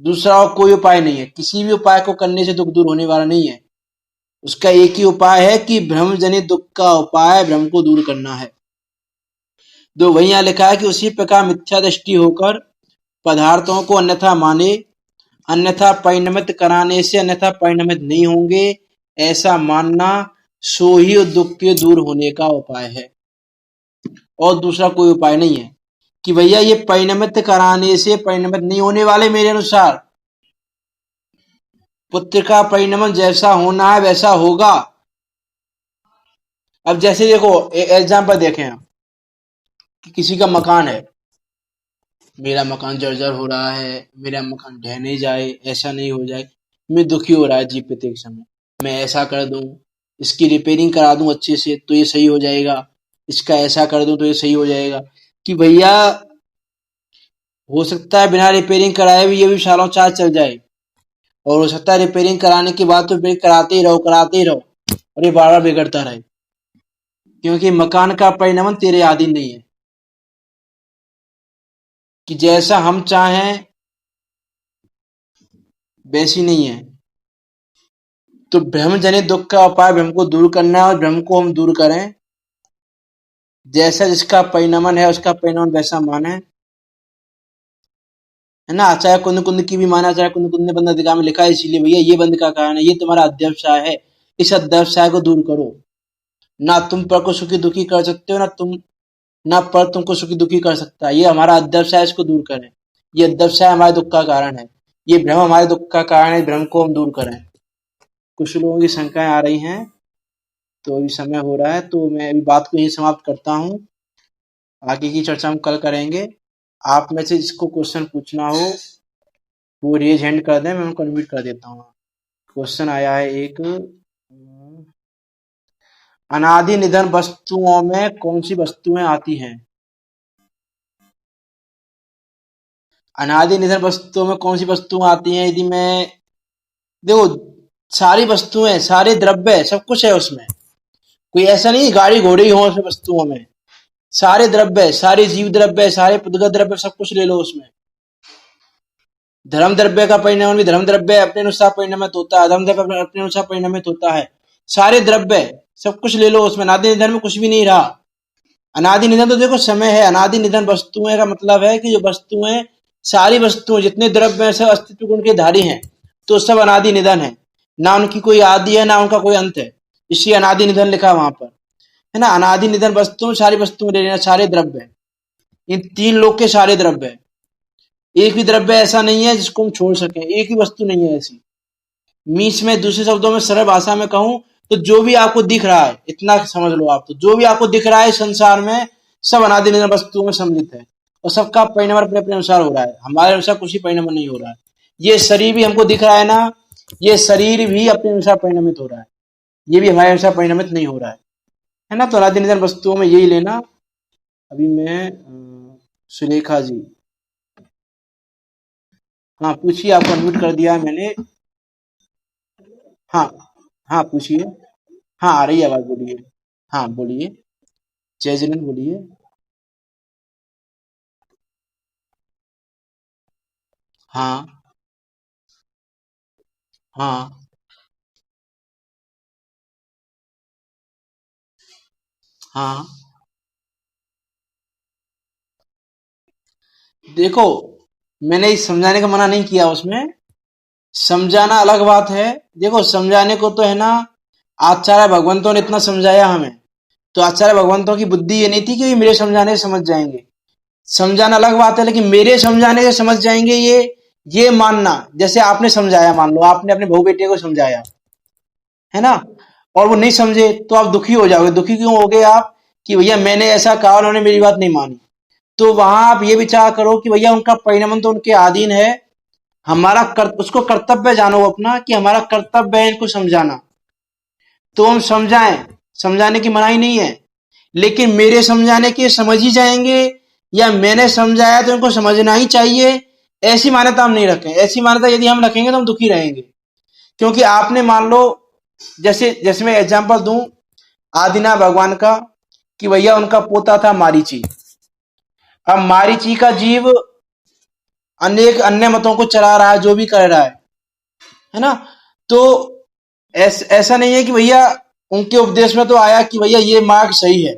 Speaker 1: दूसरा और कोई उपाय नहीं है, किसी भी उपाय को करने से दुख दूर होने वाला नहीं है। उसका एक ही उपाय है कि भ्रम जनित दुख का उपाय भ्रम को दूर करना है। तो वही यहाँ लिखा है कि उसी प्रकार मिथ्या दृष्टि होकर पदार्थों को अन्यथा माने, अन्यथा परिणमित कराने से अन्यथा परिणमित नहीं होंगे, ऐसा मानना सो ही दुख के दूर होने का उपाय है, और दूसरा कोई उपाय नहीं है। कि भैया ये परिणमित कराने से परिणमित नहीं होने वाले, मेरे अनुसार पुत्र का परिणमन जैसा होना है वैसा होगा। अब जैसे देखो, एग्जाम्पल देखें हम, कि किसी का मकान है, मेरा मकान जर्जर हो रहा है, मेरा मकान ढह नहीं जाए, ऐसा नहीं हो जाए, मैं दुखी हो रहा है जी प्रत्येक समय, मैं ऐसा कर दूं, इसकी रिपेयरिंग करा दूं अच्छे से तो ये सही हो जाएगा, इसका ऐसा कर दूं तो ये सही हो जाएगा। कि भैया हो सकता है बिना रिपेयरिंग कराए भी ये भी सालों चार चल जाए, और हो सकता है रिपेयरिंग कराने के बाद तो रिपेयरिंग कराते ही रहो और ये बार बार बिगड़ता रहे, क्योंकि मकान का परिणमन तेरे अधीन नहीं है। कि जैसा हम चाहें वैसी नहीं है। तो भ्रम जनित दुख का उपाय भ्रम को दूर करना है, और भ्रम को हम दूर करें, जैसा जिसका परिणमन है उसका परिणमन वैसा माने, है ना। चाहे कुंद कुंद की भी माना, चाहे कुंद कुंद ने बंद अधिकार में लिखा है, इसीलिए भैया ये बंद का कारण है, ये तुम्हारा अध्यवसाय है, इस अध्यवसाय को दूर करो। ना तुम पर को सुखी दुखी कर सकते हो, ना पर तुमको सुखी दुखी कर सकता है, ये हमारा अध्यवसाय, इसको दूर करें। ये अध्यवसाय हमारे दुख का कारण है, ये भ्रम हमारे दुख का कारण है, भ्रम को हम दूर करें। कुछ लोगों की शंकाएं आ रही हैं, तो अभी समय हो रहा है, तो मैं अभी बात को यही समाप्त करता हूँ। आगे की चर्चा हम कल करेंगे। आप में से जिसको क्वेश्चन पूछना हो वो रेज हैंड कर दें, मैं उनको अनम्यूट कर देता हूँ। क्वेश्चन आया है एक, अनादि निधन वस्तुओं में कौन सी वस्तुएं आती हैं? अनादि निधन वस्तुओं में कौन सी वस्तुएं आती हैं? यदि मैं देखो, सारी वस्तुएं, सारे द्रव्य, सब कुछ है उसमें, कोई ऐसा नहीं गाड़ी घोड़े ही हो उसमें वस्तुओं में, सारे द्रव्य, सारे जीव द्रव्य, सारे पुद्गत द्रव्य, सब कुछ ले लो उसमें। धर्म द्रव्य का परिणाम भी धर्म द्रव्य अपने अनुसार परिणमित होता है, अधर्म द्रव्य अपने अनुसार परिणमित होता है। सारे द्रव्य, सब कुछ ले लो उसमें, अनादि निधन में कुछ भी नहीं रहा। अनादि निधन तो देखो समय है, अनादि निधन वस्तुएं का मतलब है कि जो वस्तुएं, सारी वस्तुएं जितने द्रव्य हैं सब अस्तित्व गुण के धारी हैं, तो सब अनादि निधन है, ना उनकी कोई आदि है ना उनका कोई अंत है, इसलिए अनादि निधन लिखा वहां पर, है ना। अनादि निधन वस्तु, सारी वस्तुएं ले लेना, सारे द्रव्य, इन तीन लोक के सारे द्रव्य, एक भी द्रव्य ऐसा नहीं है जिसको हम छोड़ सकें, एक ही वस्तु नहीं है ऐसी। मीन्स में दूसरे शब्दों में, सरल भाषा में कहूं तो जो भी आपको दिख रहा है, इतना समझ लो आप, तो जो भी आपको दिख रहा है संसार में, सब अनादि निधन वस्तुओं में सम्मिलित है, और सबका परिणाम अपने अपने अनुसार हो रहा है, हमारे अनुसार कुछ ही परिणाम नहीं हो रहा है। ये शरीर भी हमको दिख रहा है ना, ये शरीर भी अपने अनुसार परिणमित हो रहा है, ये भी हमारे अनुसार परिणमित नहीं हो रहा है ना। तो अनादि निधन वस्तुओं में यही लेना। अभी मैं सुलेखा जी, हाँ पूछिए, आपको अनम्यूट कर दिया है मैंने। हाँ, हाँ पूछिए। हाँ आ रही है आवाज, बोलिए। हाँ बोलिए, जय जिनेंद्र बोलिए। हाँ, हाँ, हाँ। देखो, मैंने इस समझाने का मना नहीं किया उसमें, समझाना अलग बात है। देखो समझाने को तो है ना, आचार्य भगवंतों ने इतना समझाया हमें, तो आचार्य भगवंतों की बुद्धि ये नहीं थी कि ये मेरे समझाने से समझ जाएंगे। समझाना अलग बात है, लेकिन मेरे समझाने से समझ जाएंगे ये मानना, जैसे आपने समझाया, मान लो आपने अपने बहू बेटे को समझाया, है ना, और वो नहीं समझे तो आप दुखी हो जाओगे। दुखी क्यों हो गए आप? कि भैया मैंने ऐसा कहा, उन्होंने मेरी बात नहीं मानी। तो वहां आप ये विचार करो कि भैया उनका परिणमन तो उनके अधीन है, उसको कर्तव्य जानो अपना, कि हमारा कर्तव्य है इनको समझाना, तो हम समझाएं, समझाने की मनाही नहीं है। लेकिन मेरे समझाने के समझ ही जाएंगे, या मैंने समझाया तो इनको समझना ही चाहिए, ऐसी मान्यता हम नहीं रखें। ऐसी मान्यता यदि हम रखेंगे तो हम दुखी रहेंगे। क्योंकि आपने मान लो, जैसे जैसे मैं एग्जांपल दूं आदिनाथ भगवान का, कि भैया उनका पोता था मारीची। अब मारीची का जीव अनेक अन्य मतों को चला रहा है, जो भी कर रहा है ना। तो ऐसा नहीं है कि भैया उनके उपदेश में तो आया कि भैया ये मार्ग सही है।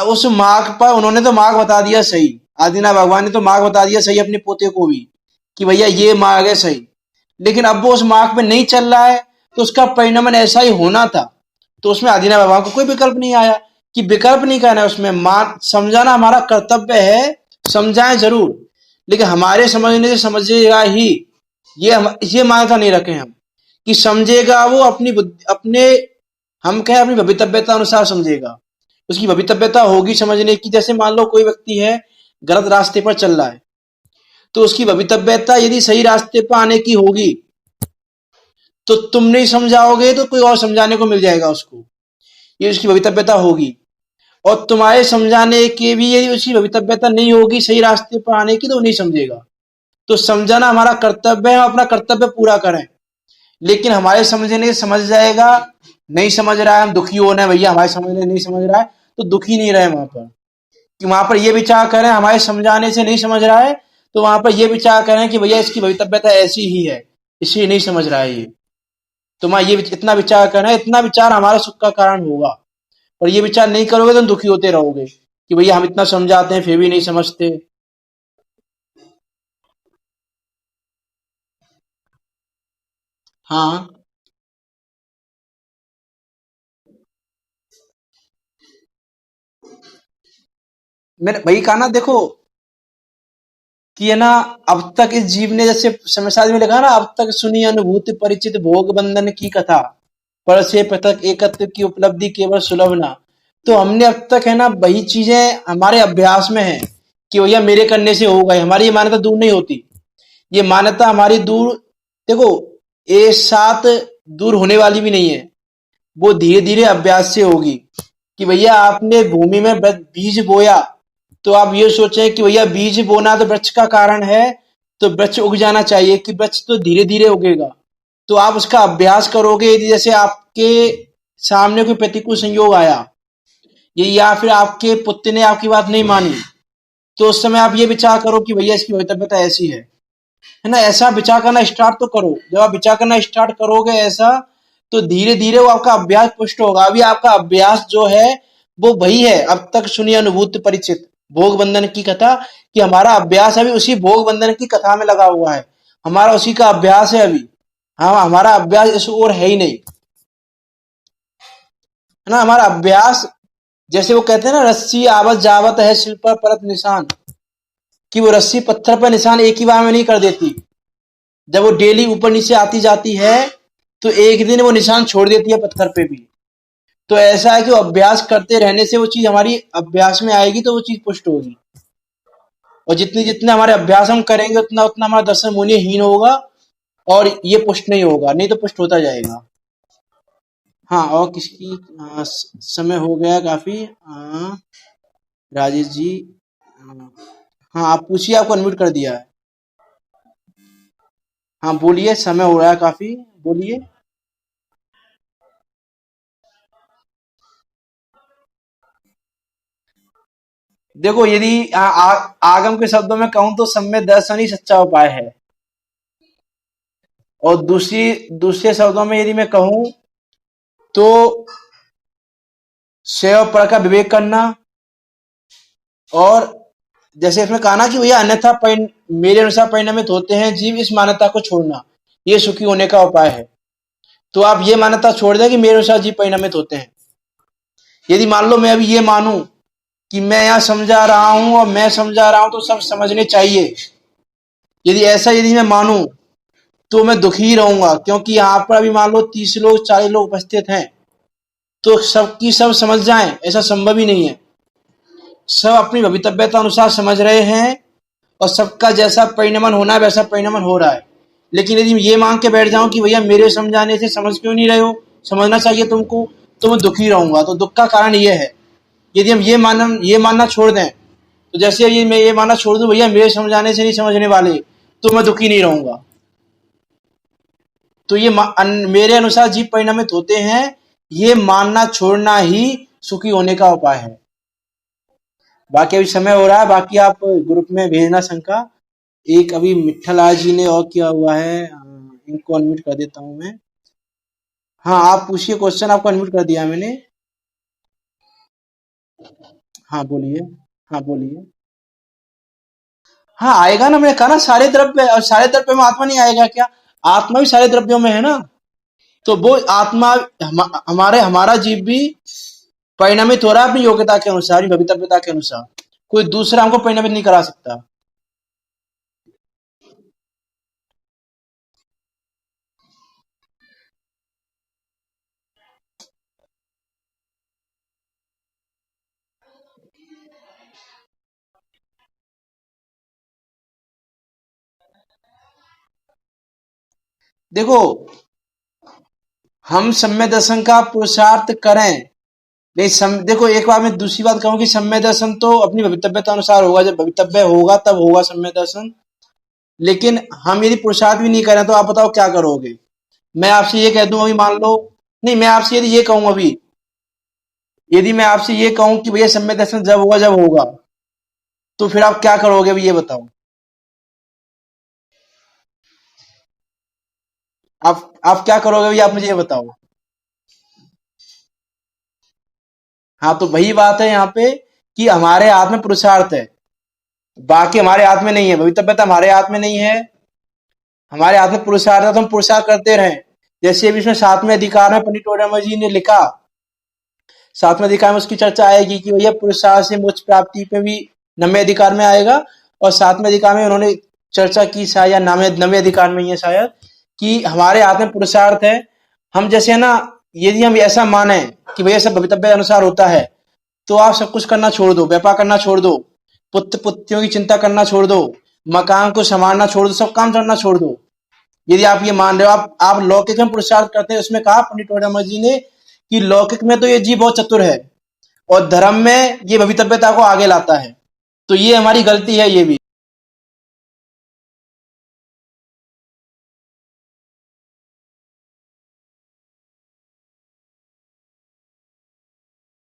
Speaker 1: उस मार्ग पर उन्होंने तो मार्ग बता दिया सही, आदिनाथ भगवान ने तो मार्ग बता दिया सही अपने पोते को भी, कि भैया ये मार्ग है सही। लेकिन अब वो उस मार्ग पे नहीं चल रहा है, तो उसका परिणमन ऐसा ही होना था। तो उसमें आदिनाथ भगवान को कोई विकल्प नहीं आया, कि विकल्प नहीं कहना है उसमें, मान समझाना हमारा कर्तव्य है, समझाएं जरूर, लेकिन हमारे समझने से समझेगा ही, ये मान्यता नहीं रखें हम, कि समझेगा वो अपने, हम कहें अपनी भवितव्यता अनुसार समझेगा। उसकी भवितव्यता होगी समझने की, जैसे मान लो कोई व्यक्ति है गलत रास्ते पर चल रहा है, तो उसकी भवितव्यता यदि सही रास्ते पर आने की होगी, तो तुम नहीं समझाओगे तो कोई और समझाने को मिल जाएगा उसको, ये उसकी भवितव्यता होगी। और तुम्हारे समझाने के भी यदि उसकी भवितव्यता नहीं होगी सही रास्ते पर आने की, तो वो नहीं समझेगा। तो समझाना हमारा कर्तव्य है, हम अपना कर्तव्य पूरा करें। लेकिन हमारे समझने से समझ जाएगा, नहीं समझ रहा है, हम दुखी होना है भैया हमारे समझने नहीं समझ रहा है, तो दुखी नहीं रहे वहां पर, कि वहां पर ये विचार करें हमारे समझाने से नहीं समझ रहा है, तो वहां पर ये विचार करें कि भैया इसकी भवितव्यता ऐसी ही है, इसलिए नहीं समझ रहा है ये। तो वहां ये इतना विचार करें, इतना विचार हमारे सुख का कारण होगा। और ये विचार नहीं करोगे तो तुम दुखी होते रहोगे, कि भैया हम इतना समझाते हैं फिर भी नहीं समझते। हाँ, मैंने वही कहा ना, देखो कि है ना, अब तक इस जीव ने, जैसे समय साथ में लिखा ना, अब तक सुनी अनुभूति परिचित भोग बंधन की कथा, पर से पृथक एकत्व की उपलब्धि केवल सुलभ ना। तो हमने अब तक है ना वही चीजें हमारे अभ्यास में है, कि भैया मेरे करने से होगा, हमारी ये मान्यता दूर नहीं होती। ये मान्यता हमारी दूर, देखो, एक साथ दूर होने वाली भी नहीं है, वो धीरे धीरे अभ्यास से होगी। कि भैया आपने भूमि में बीज बोया, तो आप ये सोचें कि भैया बीज बोना तो वृक्ष का कारण है, तो वृक्ष उग जाना चाहिए, कि वृक्ष तो धीरे धीरे उगेगा। तो आप उसका अभ्यास करोगे, यदि जैसे आपके सामने कोई प्रतिकूल संयोग आया, ये या फिर आपके पुत्र ने आपकी बात नहीं मानी, तो उस समय आप ये विचार करो कि भैया इसकी भवितव्यता ऐसी है ना, ऐसा विचार करना स्टार्ट तो करो। जब आप विचार करना स्टार्ट करोगे ऐसा, तो धीरे धीरे वो आपका अभ्यास पुष्ट होगा। अभी आपका अभ्यास जो है वो वही है, अब तक सुनी अनुभूत परिचित भोग बंधन की कथा, कि हमारा अभ्यास अभी उसी भोग बंधन की कथा में लगा हुआ है, हमारा उसी का अभ्यास है अभी। हाँ, हमारा अभ्यास इस ओर है ही नहीं, है ना, हमारा अभ्यास, जैसे वो कहते हैं ना, रस्सी आवत जावत है शिल्प पर परत निशान, कि वो रस्सी पत्थर पर निशान एक ही बार में नहीं कर देती। जब वो डेली ऊपर नीचे आती जाती है, तो एक दिन वो निशान छोड़ देती है पत्थर पे भी। तो ऐसा है कि वो अभ्यास करते रहने से वो चीज हमारी अभ्यास में आएगी, तो वो चीज पुष्ट होगी। और जितनी जितने हमारे अभ्यास हम करेंगे, उतना उतना हमारा दर्शन मूल्य हीन होगा, और ये पुष्ट नहीं होगा, नहीं तो पुष्ट होता जाएगा। हाँ, और किसकी, समय हो गया काफी, राजेश जी। हाँ, हाँ, आप पूछिए, आपको अनम्यूट कर दिया है। हाँ, बोलिए, समय हो रहा है काफी, बोलिए। देखो, यदि आगम के शब्दों में कहूं, तो सम्यक दर्शन ही सच्चा उपाय है। और दूसरे शब्दों में यदि मैं कहूं, तो सेव पर का विवेक करना, और जैसे इसमें कहा ना कि भैया अन्यथा मेरे अनुसार परिणमित होते हैं जीव, इस मान्यता को छोड़ना ये सुखी होने का उपाय है। तो आप ये मान्यता छोड़ दें कि मेरे अनुसार जीव परिणमित होते हैं। यदि मान लो मैं अभी ये मानूं कि मैं यहाँ समझा रहा हूं और मैं समझा रहा हूं तो सब समझने चाहिए, यदि मैं मानूं, तो मैं दुखी ही रहूंगा, क्योंकि यहाँ पर अभी मान लो 30 लोग 40 लोग उपस्थित हैं, तो सबकी सब समझ जाएं ऐसा संभव ही नहीं है। सब अपनी भवितव्यता अनुसार समझ रहे हैं, और सबका जैसा परिणमन होना है वैसा परिणमन हो रहा है। लेकिन यदि ये मान के बैठ जाऊं कि भैया मेरे समझाने से समझ क्यों नहीं रहे हो, समझना चाहिए तुमको, तो मैं दुखी रहूंगा। तो दुख का कारण ये है, यदि हम ये मानना छोड़ दें, तो जैसे ये मैं ये मानना छोड़ दूं भैया मेरे समझाने से नहीं समझने वाले, तो मैं दुखी नहीं रहूंगा। तो मेरे अनुसार जीव परिणामित होते हैं, ये मानना छोड़ना ही सुखी होने का उपाय है। बाकी अभी समय हो रहा है, बाकी आप ग्रुप में भेजना शंका। एक अभी मिठ्ठलाल जी ने और किया हुआ है, इनको अनम्यूट कर देता हूं मैं। हाँ, आप पूछिए क्वेश्चन, आपको अनम्यूट कर दिया मैंने। हाँ बोलिए। हाँ बोलिए। हाँ आएगा ना, मैंने कहा ना सारे द्रव्य, और सारे द्रव्य में आत्मा नहीं आएगा क्या? आत्मा भी सारे द्रव्यों में है ना। तो वो आत्मा हमारे हमारा जीव भी परिणामित हो रहा है अपनी योग्यता के अनुसार, अपनी भवितव्यता के अनुसार। कोई दूसरा हमको परिणामित नहीं करा सकता। देखो, हम सम्य दर्शन का पुरुषार्थ करें, नहीं देखो एक बार मैं दूसरी बात कहूँ कि सम्य दर्शन तो अपनी भवितव्यता अनुसार होगा, जब भवितव्य होगा तब होगा सम्य दर्शन। लेकिन हम यदि पुरुषार्थ भी नहीं करें तो आप बताओ क्या करोगे? मैं आपसे ये कह दूं अभी, मान लो, नहीं मैं आपसे यदि ये कहूं अभी, यदि मैं आपसे ये कहूं कि भैया सम्य दर्शन जब होगा, तो फिर आप क्या करोगे अभी ये बताओ? आप क्या करोगे अभी, आप मुझे ये बताओ। हाँ तो वही बात है यहाँ पे कि हमारे हाथ में पुरुषार्थ है, बाकी हमारे हाथ में नहीं है, भवितव्यता हमारे हाथ में नहीं है। हमारे हाथ में पुरुषार्थ है तो हम पुरुषार्थ करते रहें। जैसे अभी इसमें सातवें अधिकार में पंडित टोडरमल जी ने लिखा, सातवें अधिकार में उसकी चर्चा आएगी कि भैया पुरुषार्थ से मोक्ष प्राप्ति पे भी नवें अधिकार में आएगा। और सातवें अधिकार में उन्होंने चर्चा की शायद, या नवें नवें अधिकार में ही है शायद, कि हमारे हाथ में पुरुषार्थ है। हम जैसे है ना, यदि हम ऐसा माने कि भैया सब भवितव्य अनुसार होता है, तो आप सब कुछ करना छोड़ दो, व्यापार करना छोड़ दो, पुत्र पुत्रियों की चिंता करना छोड़ दो, मकान को संभालना छोड़ दो, सब काम करना छोड़ दो। यदि आप ये मान रहे हो, आप लौकिक में पुरुषार्थ करते हैं, उसमें कहा पंडित टोडरमल जी ने कि लौकिक में तो ये जीव बहुत चतुर है, और धर्म में ये भवितव्यता को आगे लाता है। तो ये हमारी गलती है ये भी।